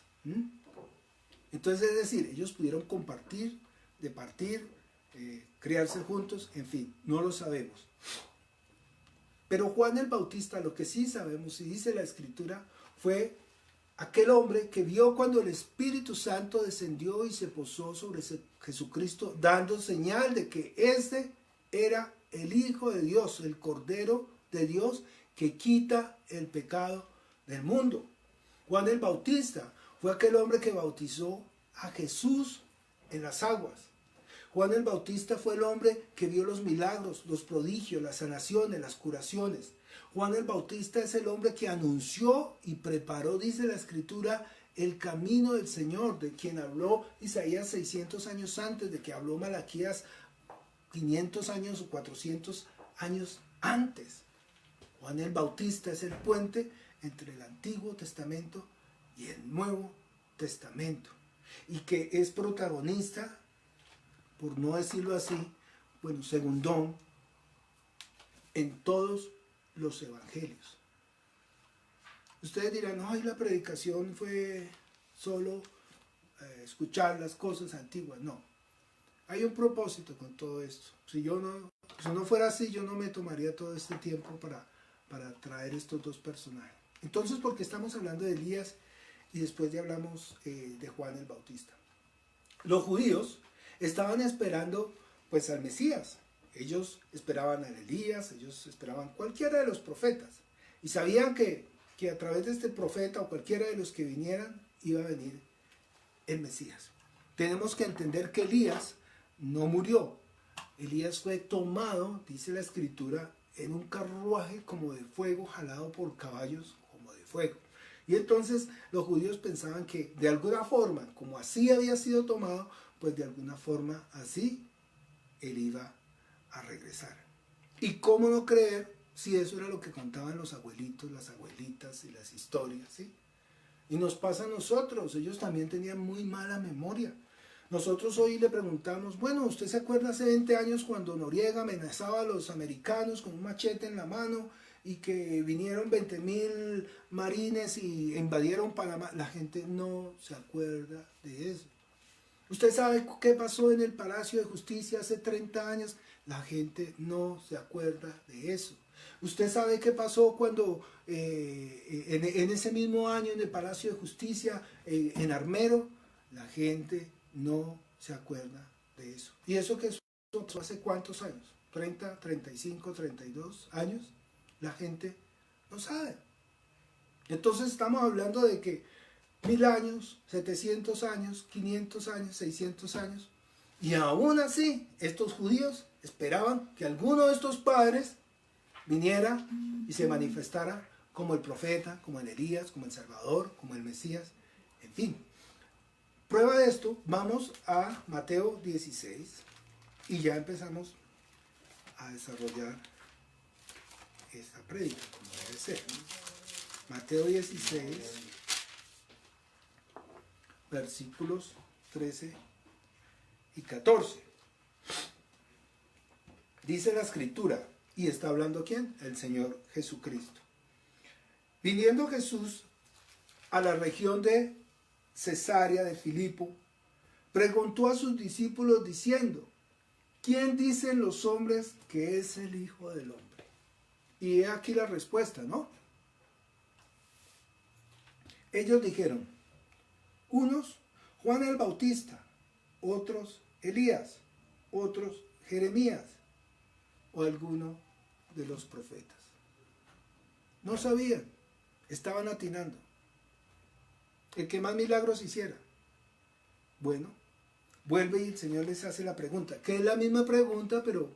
Entonces, es decir, ellos pudieron compartir, departir, criarse juntos, en fin, no lo sabemos. Pero Juan el Bautista, lo que sí sabemos, y dice la Escritura, fue aquel hombre que vio cuando el Espíritu Santo descendió y se posó sobre Jesucristo, dando señal de que este era el Hijo de Dios, el Cordero de Dios, que quita el pecado del mundo. Juan el Bautista fue aquel hombre que bautizó a Jesús en las aguas. Juan el Bautista fue el hombre que vio los milagros, los prodigios, las sanaciones, las curaciones. Juan el Bautista es el hombre que anunció y preparó, dice la Escritura, el camino del Señor, de quien habló Isaías 600 años antes, de que habló Malaquías 500 años o 400 años antes. Juan el Bautista es el puente entre el Antiguo Testamento y el Nuevo Testamento, y que es protagonista, por no decirlo así, bueno, segundón, en todos los evangelios. Ustedes dirán, ay, la predicación fue solo escuchar las cosas antiguas. No, hay un propósito con todo esto. Si no fuera así, yo no me tomaría todo este tiempo para traer estos dos personajes. Entonces, ¿por qué estamos hablando de Elías y después ya hablamos de Juan el Bautista? Los judíos estaban esperando pues al Mesías. Ellos esperaban a Elías, ellos esperaban cualquiera de los profetas. Y sabían que a través de este profeta o cualquiera de los que vinieran, iba a venir el Mesías. Tenemos que entender que Elías no murió. Elías fue tomado, dice la Escritura, en un carruaje como de fuego, jalado por caballos como de fuego. Y entonces los judíos pensaban que de alguna forma, como así había sido tomado, pues de alguna forma así él iba a regresar. ¿Y cómo no creer si eso era lo que contaban los abuelitos, las abuelitas y las historias, ¿sí? Y nos pasa a nosotros, ellos también tenían muy mala memoria. Nosotros hoy le preguntamos, bueno, ¿usted se acuerda hace 20 años cuando Noriega amenazaba a los americanos con un machete en la mano y que vinieron 20.000 marines y invadieron Panamá? La gente no se acuerda de eso. ¿Usted sabe qué pasó en el Palacio de Justicia hace 30 años? La gente no se acuerda de eso. ¿Usted sabe qué pasó cuando en ese mismo año en el Palacio de Justicia, en Armero? La gente no se acuerda de eso. ¿Y eso que pasó hace cuántos años? ¿30, 35, 32 años? La gente no sabe. Entonces estamos hablando de que 1000 años, 700 años, 500 años, 600 años. Y aún así, estos judíos esperaban que alguno de estos padres viniera y se manifestara como el profeta, como el Elías, como el Salvador, como el Mesías, en fin. Prueba de esto, vamos a Mateo 16 y ya empezamos a desarrollar esta prédica, como debe ser. Mateo 16, versículos 13 y 14. Dice la Escritura, y está hablando ¿quién? El Señor Jesucristo. Viniendo Jesús a la región de Cesarea de Filipo, preguntó a sus discípulos diciendo, ¿quién dicen los hombres que es el Hijo del Hombre? Y he aquí la respuesta, ¿no? Ellos dijeron, unos Juan el Bautista, otros Elías, otros Jeremías o alguno de los profetas. No sabían, estaban atinando. El que más milagros hiciera. Bueno, vuelve y el Señor les hace la pregunta, que es la misma pregunta, pero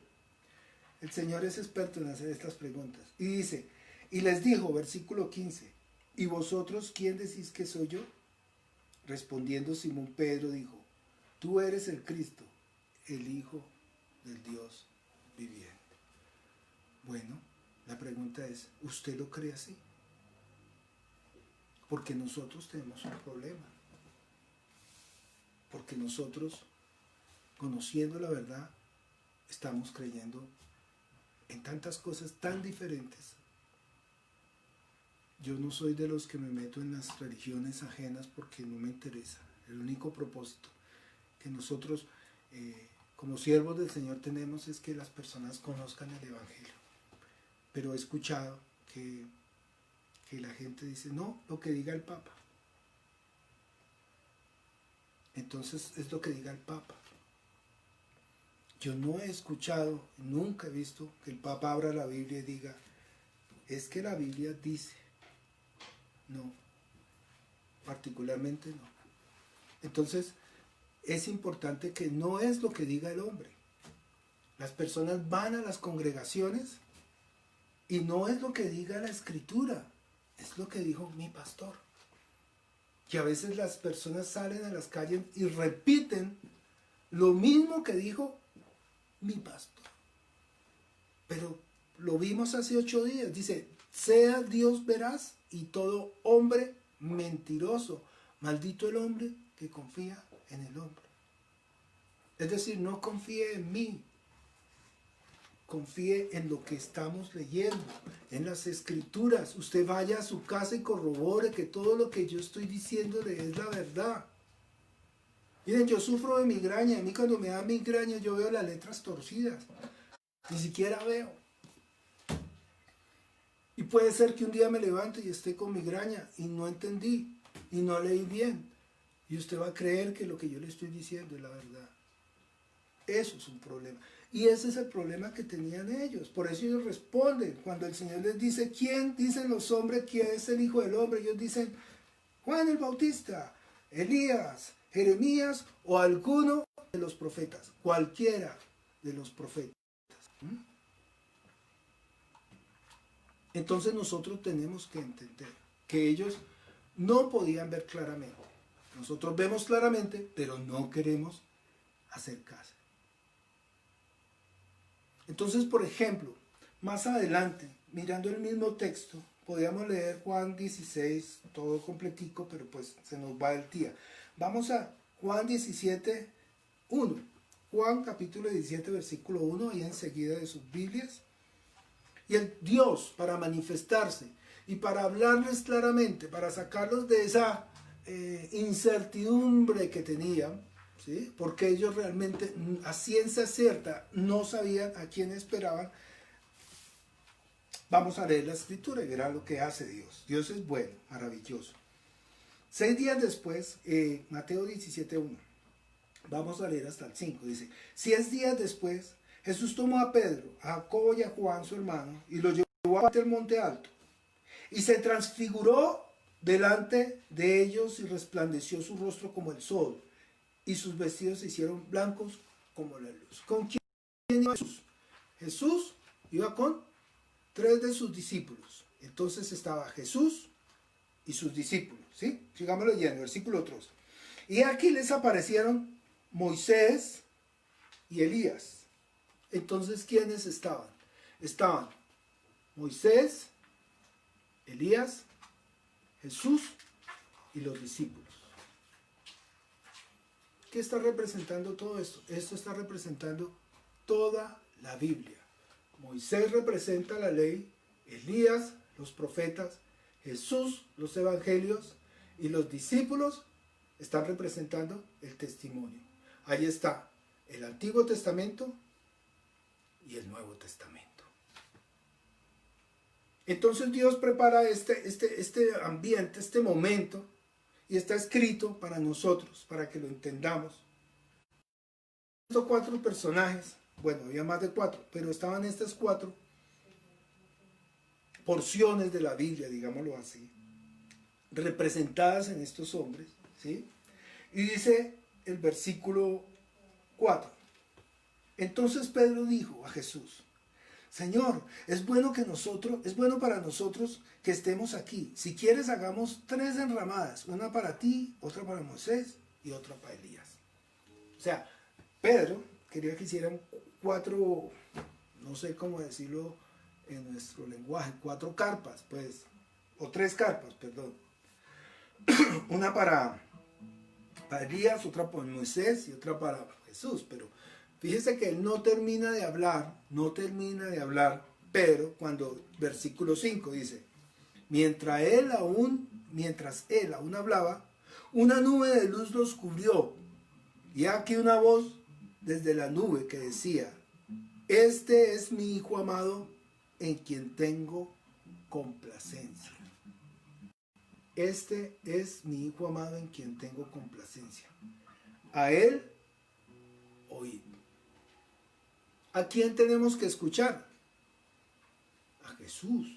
el Señor es experto en hacer estas preguntas. Y dice, y les dijo, versículo 15, ¿y vosotros quién decís que soy yo? Respondiendo Simón Pedro dijo, tú eres el Cristo, el Hijo del Dios viviente. Bueno, la pregunta es, ¿usted lo cree así? Porque nosotros tenemos un problema. Porque nosotros, conociendo la verdad, estamos creyendo en tantas cosas tan diferentes. Yo no soy de los que me meto en las religiones ajenas porque no me interesa. El único propósito que nosotros como siervos del Señor tenemos es que las personas conozcan el Evangelio. Pero he escuchado que la gente dice, no, lo que diga el Papa. Entonces es lo que diga el Papa. Yo no he escuchado, nunca he visto que el Papa abra la Biblia y diga, es que la Biblia dice. No, particularmente no. Entonces es importante que no es lo que diga el hombre. Las personas van a las congregaciones y no es lo que diga la Escritura, es lo que dijo mi pastor. Y a veces las personas salen a las calles y repiten lo mismo que dijo mi pastor. Pero lo vimos hace 8 días. Dice, sea Dios veraz y todo hombre mentiroso. Maldito el hombre que confía en el hombre. Es decir, no confíe en mí. Confíe en lo que estamos leyendo, en las Escrituras. Usted vaya a su casa y corrobore que todo lo que yo estoy diciéndole es la verdad. Miren, yo sufro de migraña. A mí cuando me da migraña yo veo las letras torcidas. Ni siquiera veo. Y puede ser que un día me levante y esté con migraña y no entendí y no leí bien. Y usted va a creer que lo que yo le estoy diciendo es la verdad. Eso es un problema. Y ese es el problema que tenían ellos. Por eso ellos responden. Cuando el Señor les dice, ¿quién dicen los hombres quién es el Hijo del Hombre? Ellos dicen, Juan el Bautista, Elías, Jeremías o alguno de los profetas. Cualquiera de los profetas. Entonces nosotros tenemos que entender que ellos no podían ver claramente. Nosotros vemos claramente, pero no queremos hacer caso. Entonces, por ejemplo, más adelante, mirando el mismo texto, podríamos leer Juan 16, todo completico, pero pues se nos va el día. Vamos a Juan 17, 1. Juan capítulo 17, versículo 1, ahí enseguida de sus Biblias. Y el Dios, para manifestarse y para hablarles claramente, para sacarlos de esa incertidumbre que tenían, ¿sí? Porque ellos realmente a ciencia cierta no sabían a quién esperaban. Vamos a leer la Escritura y verán lo que hace Dios. Dios es bueno, maravilloso. 6 días después, Mateo 17:1. Vamos a leer hasta el 5. Dice, 6 días después, Jesús tomó a Pedro, a Jacobo y a Juan, su hermano, y los llevó al monte alto. Y se transfiguró delante de ellos y resplandeció su rostro como el sol. Y sus vestidos se hicieron blancos como la luz. ¿Con quién iba Jesús? Jesús iba con 3 de sus discípulos. Entonces estaba Jesús y sus discípulos. ¿Sí? Sigamos leyendo, versículo 3. Y aquí les aparecieron Moisés y Elías. Entonces, ¿quiénes estaban? Estaban Moisés, Elías, Jesús y los discípulos. ¿Qué está representando todo esto? Esto está representando toda la Biblia. Moisés representa la ley, Elías, los profetas, Jesús, los evangelios, y los discípulos están representando el testimonio. Ahí está el Antiguo Testamento y el Nuevo Testamento. Entonces Dios prepara este ambiente, este momento, y está escrito para nosotros, para que lo entendamos. Estos 4 personajes, bueno, había más de 4, pero estaban estas 4 porciones de la Biblia, digámoslo así, representadas en estos hombres, ¿sí? Y dice el versículo 4. Entonces Pedro dijo a Jesús, Señor, es bueno para nosotros que estemos aquí. Si quieres, hagamos 3 enramadas, una para ti, otra para Moisés y otra para Elías. O sea, Pedro quería que hicieran 4, no sé cómo decirlo en nuestro lenguaje, 4 carpas, pues, o 3 carpas, perdón. Una para Elías, otra para Moisés y otra para Jesús, pero fíjese que él no termina de hablar, pero cuando versículo 5 dice, mientras él aún hablaba, Una nube de luz los cubrió, y aquí una voz desde la nube que decía: este es mi Hijo amado, en quien tengo complacencia. Este es mi Hijo amado, en quien tengo complacencia. A él oíd. ¿A quién tenemos que escuchar? A Jesús.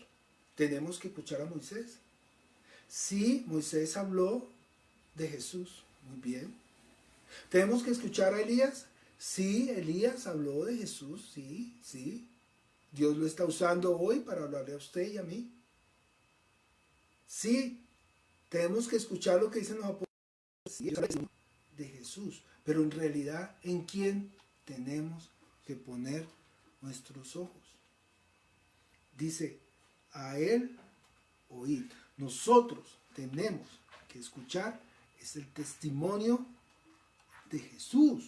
¿Tenemos que escuchar a Moisés? Sí, Moisés habló de Jesús. Muy bien. ¿Tenemos que escuchar a Elías? Sí, Elías habló de Jesús. Sí, sí. Dios lo está usando hoy para hablarle a usted y a mí. Sí, tenemos que escuchar lo que dicen los apóstoles de Jesús. Pero en realidad, ¿en quién tenemos que poner nuestros ojos? Dice: a él oír. Nosotros tenemos que escuchar es el testimonio de Jesús.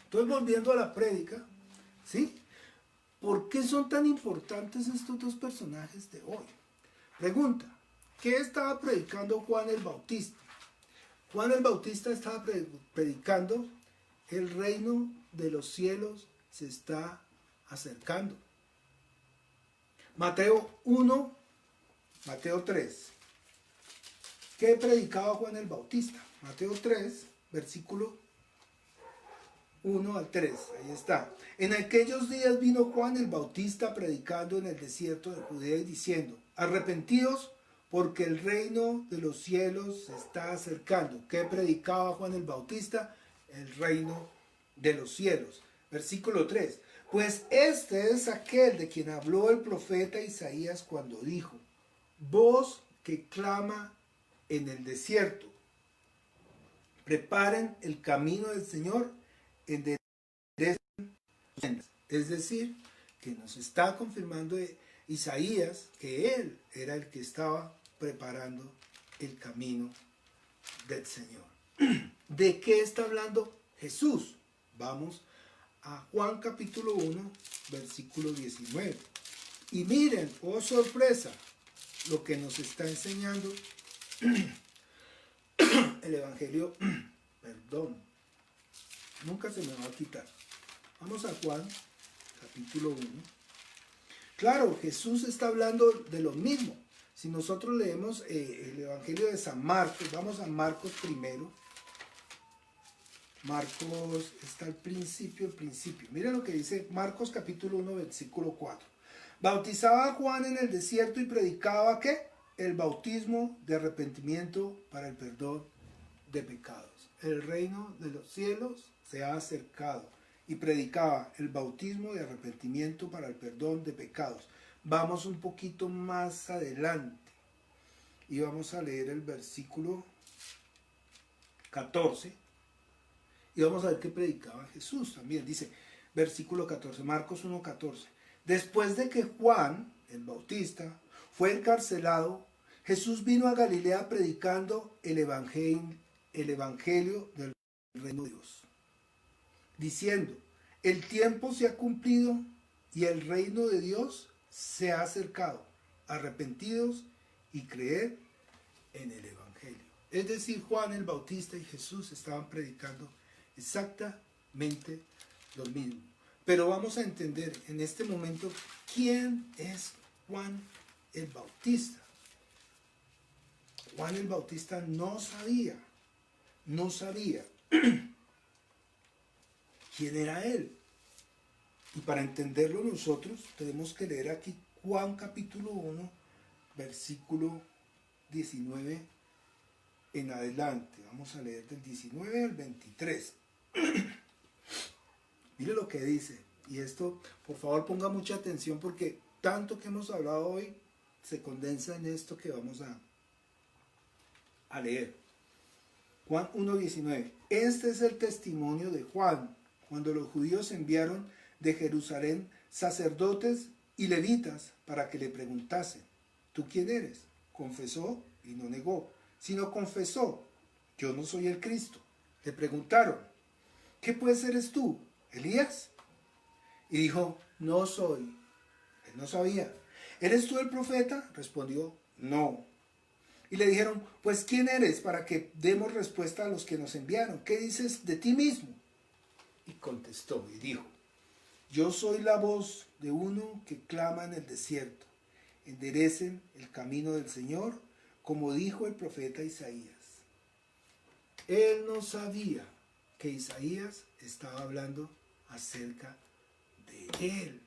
Entonces, volviendo a la prédica, ¿sí? ¿Por qué son tan importantes estos dos personajes de hoy? Pregunta: ¿qué estaba predicando Juan el Bautista? Juan el Bautista estaba predicando: el reino de los cielos se está acercando. Mateo 1, Mateo 3. ¿Qué predicaba Juan el Bautista? Mateo 3, versículo 1 al 3. Ahí está. En aquellos días vino Juan el Bautista predicando en el desierto de Judea y diciendo: arrepentidos, porque el reino de los cielos se está acercando. ¿Qué predicaba Juan el Bautista? El reino de los cielos. Versículo 3. Pues este es aquel de quien habló el profeta Isaías cuando dijo: voz que clama en el desierto, preparen el camino del Señor, enderecen sus sendas. Es decir, que nos está confirmando Isaías que él era el que estaba preparando el camino del Señor. ¿De qué está hablando Jesús? Vamos a Juan capítulo 1, versículo 19. Y miren, oh sorpresa, lo que nos está enseñando el Evangelio, perdón, nunca se me va a quitar. Vamos a Juan capítulo 1. Claro, Jesús está hablando de lo mismo. Si nosotros leemos el Evangelio de San Marcos, vamos a Marcos primero. Marcos está al principio, Mira lo que dice Marcos capítulo 1, versículo 4. Bautizaba a Juan en el desierto y predicaba ¿qué? El bautismo de arrepentimiento para el perdón de pecados. El reino de los cielos se ha acercado, y predicaba el bautismo de arrepentimiento para el perdón de pecados. Vamos un poquito más adelante y vamos a leer el versículo 14 y vamos a ver qué predicaba Jesús también. Dice, versículo 14, Marcos 1:14. Después de que Juan, el Bautista, fue encarcelado, Jesús vino a Galilea predicando el evangelio del reino de Dios, diciendo: el tiempo se ha cumplido y el reino de Dios se ha acercado. Arrepentidos y creed en el evangelio. Es decir, Juan el Bautista y Jesús estaban predicando exactamente lo mismo. Pero vamos a entender en este momento quién es Juan el Bautista. Juan el Bautista no sabía quién era él. Y para entenderlo nosotros tenemos que leer aquí Juan capítulo 1, versículo 19 en adelante. Vamos a leer del 19 al 23. Mire lo que dice. Y esto, por favor, ponga mucha atención porque tanto que hemos hablado hoy se condensa en esto que vamos a leer. Juan 1:19. Este es el testimonio de Juan, cuando los judíos enviaron de Jerusalén sacerdotes y levitas para que le preguntasen: ¿tú quién eres? Confesó y no negó, sino confesó: yo no soy el Cristo. Le preguntaron: ¿qué pues eres tú, Elías? Y dijo: no soy. Él no sabía. ¿Eres tú el profeta? Respondió: no. Y le dijeron, pues ¿quién eres para que demos respuesta a los que nos enviaron? ¿Qué dices de ti mismo? Y contestó y dijo, yo soy la voz de uno que clama en el desierto. Enderecen el camino del Señor, como dijo el profeta Isaías. Él no sabía que Isaías estaba hablando acerca de él.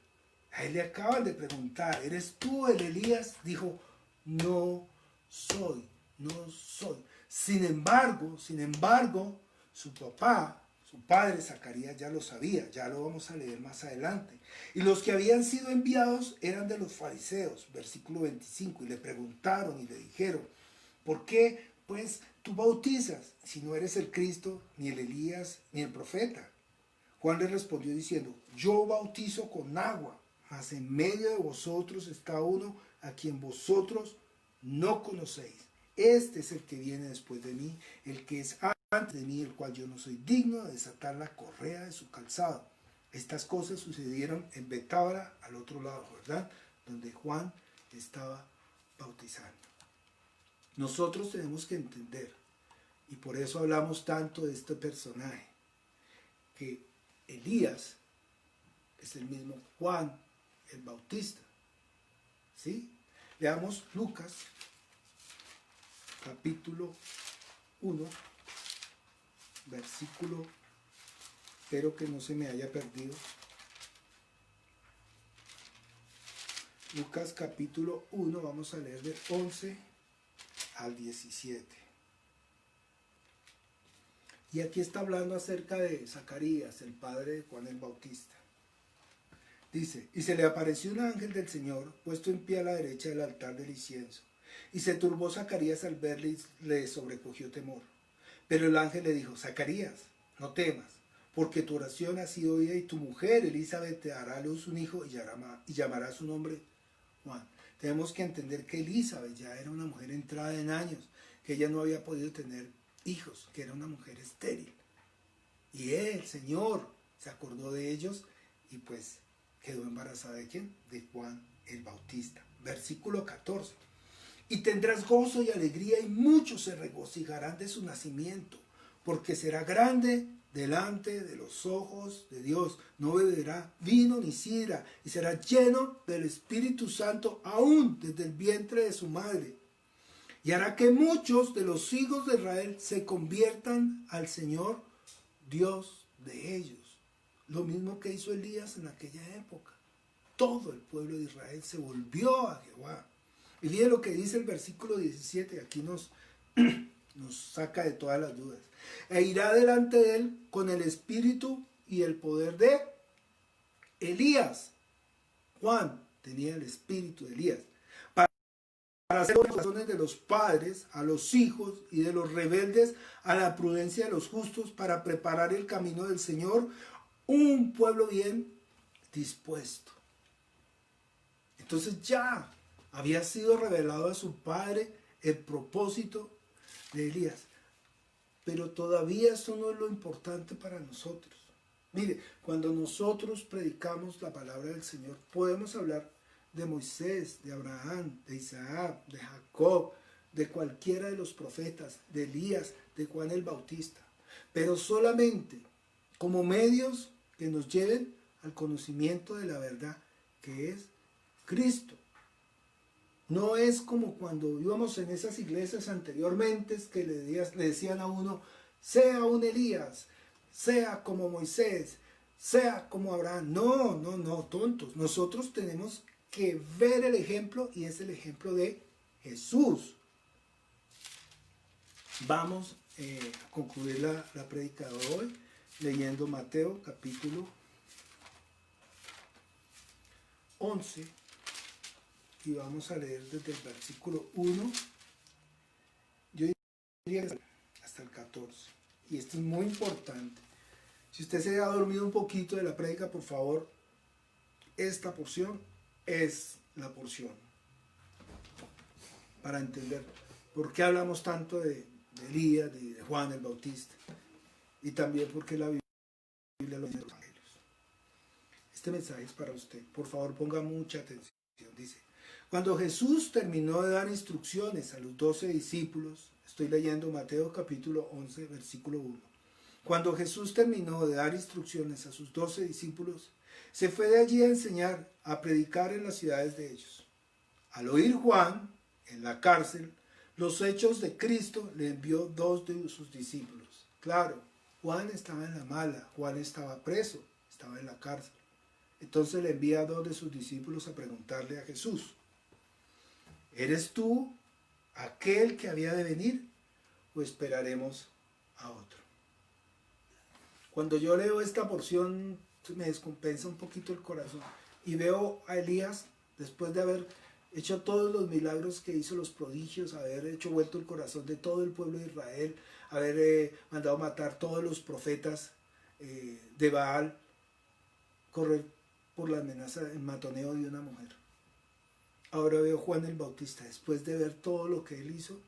A él le acaban de preguntar, ¿eres tú el Elías? Dijo, no soy, no soy. Sin embargo, su papá, su padre Zacarías ya lo sabía, ya lo vamos a leer más adelante. Y los que habían sido enviados eran de los fariseos, versículo 25, y le preguntaron y le dijeron, ¿por qué pues tú bautizas si no eres el Cristo, ni el Elías, ni el profeta? Juan le respondió diciendo, yo bautizo con agua, mas en medio de vosotros está uno a quien vosotros no conocéis. Este es el que viene después de mí, el que es antes de mí, el cual yo no soy digno de desatar la correa de su calzado. Estas cosas sucedieron en Betábara, al otro lado, ¿verdad? Donde Juan estaba bautizando. Nosotros tenemos que entender, y por eso hablamos tanto de este personaje, que Elías es el mismo Juan el Bautista. ¿Sí? Leamos Lucas, capítulo 1, versículo, espero que no se me haya perdido. Lucas capítulo 1, vamos a leer del 11 al 17. Y aquí está hablando acerca de Zacarías, el padre de Juan el Bautista. Dice, y se le apareció un ángel del Señor puesto en pie a la derecha del altar del incienso. Y se turbó Zacarías al verle y le sobrecogió temor. Pero el ángel le dijo, Zacarías, no temas, porque tu oración ha sido oída y tu mujer Elizabeth te dará a luz un hijo y llamará su nombre Juan. Tenemos que entender que Elizabeth ya era una mujer entrada en años, que ella no había podido tener hijos, que era una mujer estéril. Y él, Señor, se acordó de ellos y pues quedó embarazada de ¿quién? De Juan el Bautista. Versículo 14. Y tendrás gozo y alegría y muchos se regocijarán de su nacimiento, porque será grande delante de los ojos de Dios. No beberá vino ni sidra y será lleno del Espíritu Santo aún desde el vientre de su madre. Y hará que muchos de los hijos de Israel se conviertan al Señor Dios de ellos. Lo mismo que hizo Elías en aquella época. Todo el pueblo de Israel se volvió a Jehová. Y miren lo que dice el versículo 17, aquí nos saca de todas las dudas. E irá delante de él con el espíritu y el poder de Elías. Juan tenía el espíritu de Elías. Para hacer los corazones de los padres a los hijos y de los rebeldes a la prudencia de los justos, para preparar el camino del Señor, un pueblo bien dispuesto. Entonces ya había sido revelado a su padre el propósito de Elías. Pero todavía eso no es lo importante para nosotros. Mire, cuando nosotros predicamos la palabra del Señor, podemos hablar de Moisés, de Abraham, de Isaac, de Jacob, de cualquiera de los profetas, de Elías, de Juan el Bautista. Pero solamente como medios que nos lleven al conocimiento de la verdad, que es Cristo. No es como cuando íbamos en esas iglesias anteriormente que le decían a uno, sea un Elías, sea como Moisés, sea como Abraham. No, no, no, tontos. Nosotros tenemos que ver el ejemplo y es el ejemplo de Jesús. Vamos a concluir la prédica de hoy leyendo Mateo capítulo 11. Y vamos a leer desde el versículo 1, yo diría hasta el 14. Y esto es muy importante. Si usted se ha dormido un poquito de la prédica, por favor, esta porción es la porción para entender por qué hablamos tanto de Elías, de Juan el Bautista, y también por qué la Biblia lo dice en los evangelios. Este mensaje es para usted. Por favor, ponga mucha atención. Dice, Cuando Jesús terminó de dar instrucciones a los 12 discípulos, estoy leyendo Mateo capítulo 11, versículo 1. Cuando Jesús terminó de dar instrucciones a sus 12 discípulos, se fue de allí a enseñar, a predicar en las ciudades de ellos. Al oír Juan, en la cárcel, los hechos de Cristo, le envió 2 de sus discípulos. Claro, Juan estaba en la mala, Juan estaba preso, estaba en la cárcel. Entonces le envía a 2 de sus discípulos a preguntarle a Jesús: ¿eres tú aquel que había de venir o esperaremos a otro? Cuando yo leo esta porción me descompensa un poquito el corazón y veo a Elías, después de haber hecho todos los milagros que hizo, los prodigios, haber hecho vuelto el corazón de todo el pueblo de Israel, haber mandado matar todos los profetas de Baal, correr por la amenaza, el matoneo de una mujer. Ahora veo a Juan el Bautista, después de ver todo lo que él hizo,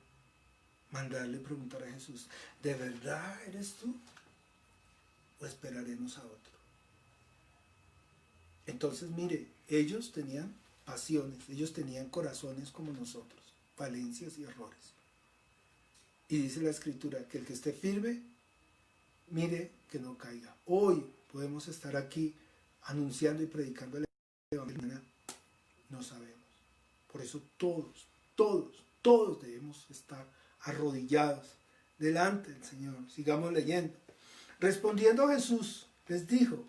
mandarle preguntar a Jesús: ¿de verdad eres tú o esperaremos a otro? Entonces mire, ellos tenían pasiones, ellos tenían corazones como nosotros, falencias y errores. Y dice la Escritura que el que esté firme, mire que no caiga. Hoy podemos estar aquí anunciando y predicando el Evangelio, no sabemos. Por eso todos debemos estar arrodillados delante del Señor. Sigamos leyendo. Respondiendo Jesús les dijo: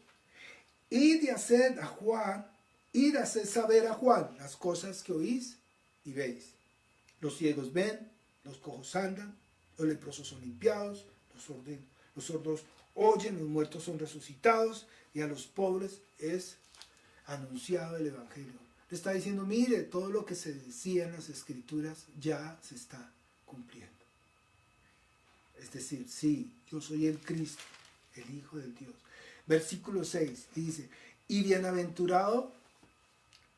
id y haced saber a Juan las cosas que oís y veis. Los ciegos ven, los cojos andan, los leprosos son limpiados, los sordos oyen, los muertos son resucitados, y a los pobres es anunciado el Evangelio. Le está diciendo: mire, todo lo que se decía en las Escrituras ya se está cumpliendo. Es decir, sí, yo soy el Cristo, el Hijo del Dios. Versículo 6, y dice: y bienaventurado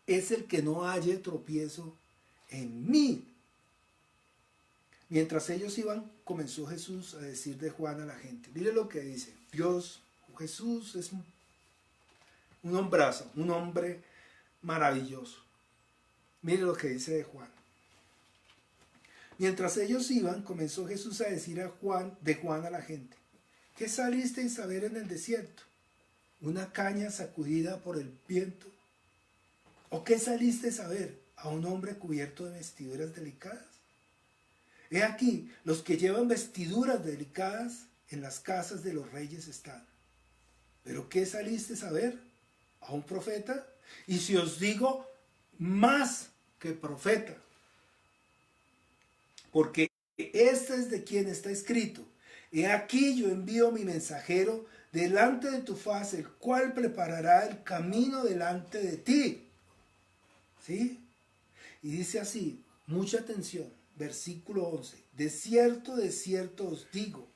es el que no halle tropiezo en mí. Mientras ellos iban, comenzó Jesús a decir de Juan a la gente. Mire lo que dice. Jesús es un hombrazo, un hombre maravilloso. Mire lo que dice de Juan. Mientras ellos iban, comenzó Jesús a decir de Juan a la gente: ¿qué salisteis a ver en el desierto? ¿Una caña sacudida por el viento? ¿O qué salisteis a ver? ¿A un hombre cubierto de vestiduras delicadas? He aquí, los que llevan vestiduras delicadas en las casas de los reyes están. ¿Pero qué salisteis a ver? ¿A un profeta? Y si os digo, más que profeta. Porque este es de quien está escrito: he aquí yo envío mi mensajero delante de tu faz, el cual preparará el camino delante de ti. ¿Sí? Y dice así, mucha atención, versículo 11: de cierto os digo,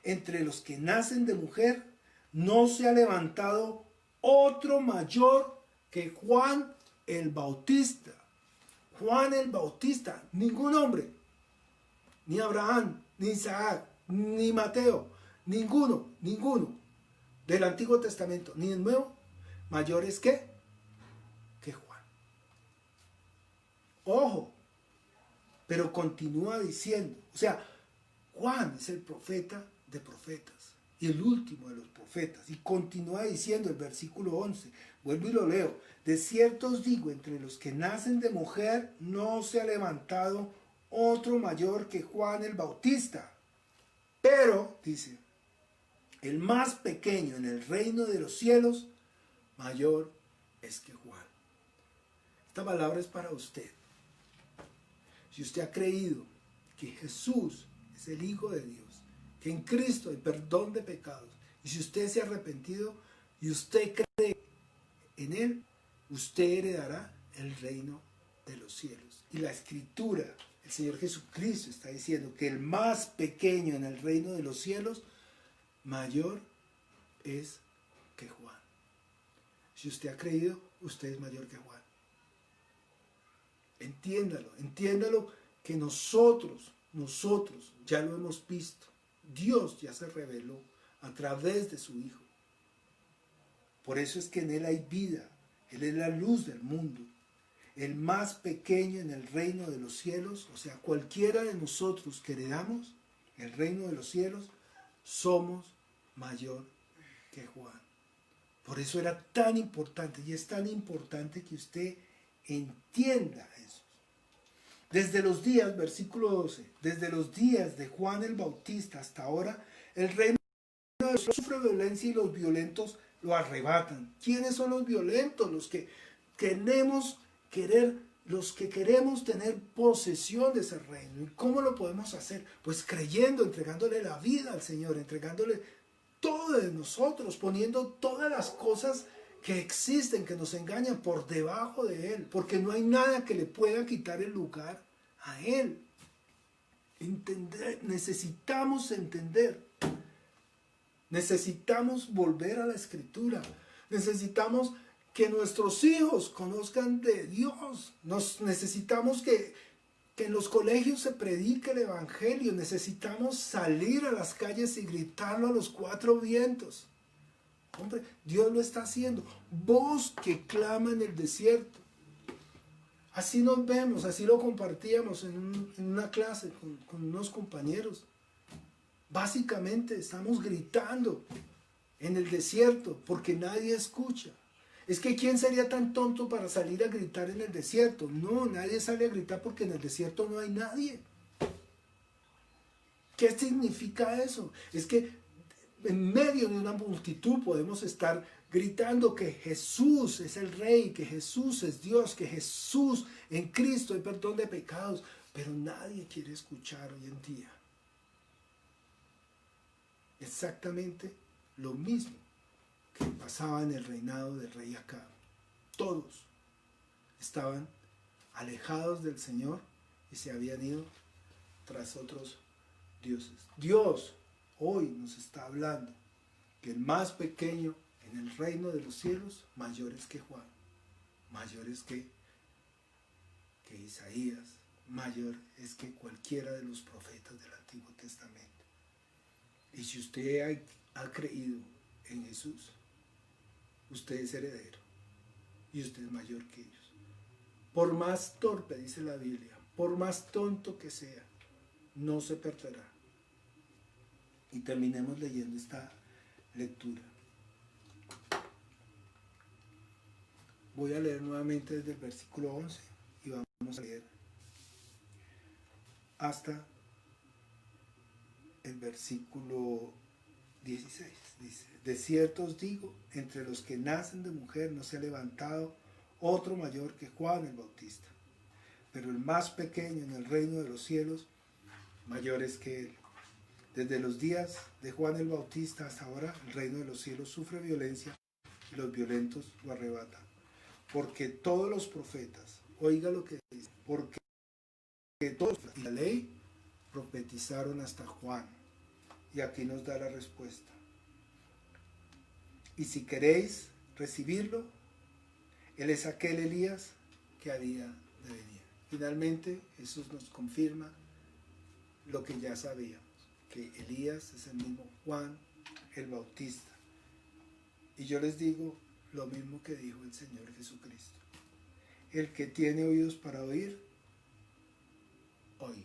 entre los que nacen de mujer no se ha levantado otro mayor que Juan el Bautista. Juan el Bautista, ningún hombre, ni Abraham, ni Isaac, ni Mateo, ninguno del Antiguo Testamento, ni del Nuevo, mayores que Juan. Ojo, pero continúa diciendo, o sea, Juan es el profeta de profetas y el último de los profetas, y continúa diciendo el versículo 11, vuelvo y lo leo: de cierto os digo, entre los que nacen de mujer no se ha levantado otro mayor que Juan el Bautista, pero, dice, el más pequeño en el reino de los cielos, mayor es que Juan. Esta palabra es para usted. Si usted ha creído que Jesús es el Hijo de Dios, que en Cristo hay perdón de pecados, y si usted se ha arrepentido y usted cree en Él, usted heredará el reino de los cielos. Y la Escritura, el Señor Jesucristo está diciendo que el más pequeño en el reino de los cielos, mayor es que Juan. Si usted ha creído, usted es mayor que Juan. Entiéndalo que nosotros ya lo hemos visto. Dios ya se reveló a través de su Hijo. Por eso es que en Él hay vida. Él es la luz del mundo. el más pequeño en el reino de los cielos, o sea, cualquiera de nosotros que heredamos el reino de los cielos, somos mayor que Juan. Por eso era tan importante, y es tan importante que usted entienda eso. Desde los días, versículo 12, desde los días de Juan el Bautista hasta ahora, el reino de Dios sufre violencia y los violentos lo arrebatan. ¿Quiénes son los violentos? Los que queremos tener posesión de ese reino. ¿Y cómo lo podemos hacer? Pues creyendo, entregándole la vida al Señor, entregándole todo de nosotros, poniendo todas las cosas que existen, que nos engañan, por debajo de Él, porque no hay nada que le pueda quitar el lugar a Él. Necesitamos entender, necesitamos volver a la Escritura, necesitamos que nuestros hijos conozcan de Dios, necesitamos que en los colegios se predique el Evangelio, necesitamos salir a las calles y gritarlo a los cuatro vientos. Hombre, Dios lo está haciendo. Voz que clama en el desierto. Así nos vemos, así lo compartíamos en una clase con unos compañeros. Básicamente estamos gritando en el desierto porque nadie escucha. Es que ¿quién sería tan tonto para salir a gritar en el desierto? No, nadie sale a gritar porque en el desierto no hay nadie. ¿Qué significa eso? Es que en medio de una multitud podemos estar gritando que Jesús es el Rey, que Jesús es Dios, que Jesús en Cristo hay perdón de pecados, pero nadie quiere escuchar hoy en día. Exactamente lo mismo que pasaba en el reinado del rey Acab. Todos estaban alejados del Señor y se habían ido tras otros dioses. Dios hoy nos está hablando que el más pequeño en el reino de los cielos, mayor es que Juan, mayor es que Isaías, mayor es que cualquiera de los profetas del Antiguo Testamento. Y si usted ha creído en Jesús, usted es heredero y usted es mayor que ellos. Por más torpe, dice la Biblia, por más tonto que sea, no se perderá. Y terminemos leyendo esta lectura. Voy a leer nuevamente desde el versículo 11 y vamos a leer hasta el versículo 16. Dice: de cierto os digo, entre los que nacen de mujer no se ha levantado otro mayor que Juan el Bautista, pero el más pequeño en el reino de los cielos mayor es que él. Desde los días de Juan el Bautista hasta ahora, el reino de los cielos sufre violencia y los violentos lo arrebatan. Porque todos los profetas, oiga lo que dice, porque todos y la ley profetizaron hasta Juan. Y aquí nos da la respuesta. Y si queréis recibirlo, él es aquel Elías que había de venir. Finalmente, Jesús nos confirma lo que ya sabíamos, que Elías es el mismo Juan el Bautista. Y yo les digo lo mismo que dijo el Señor Jesucristo: el que tiene oídos para oír, oiga.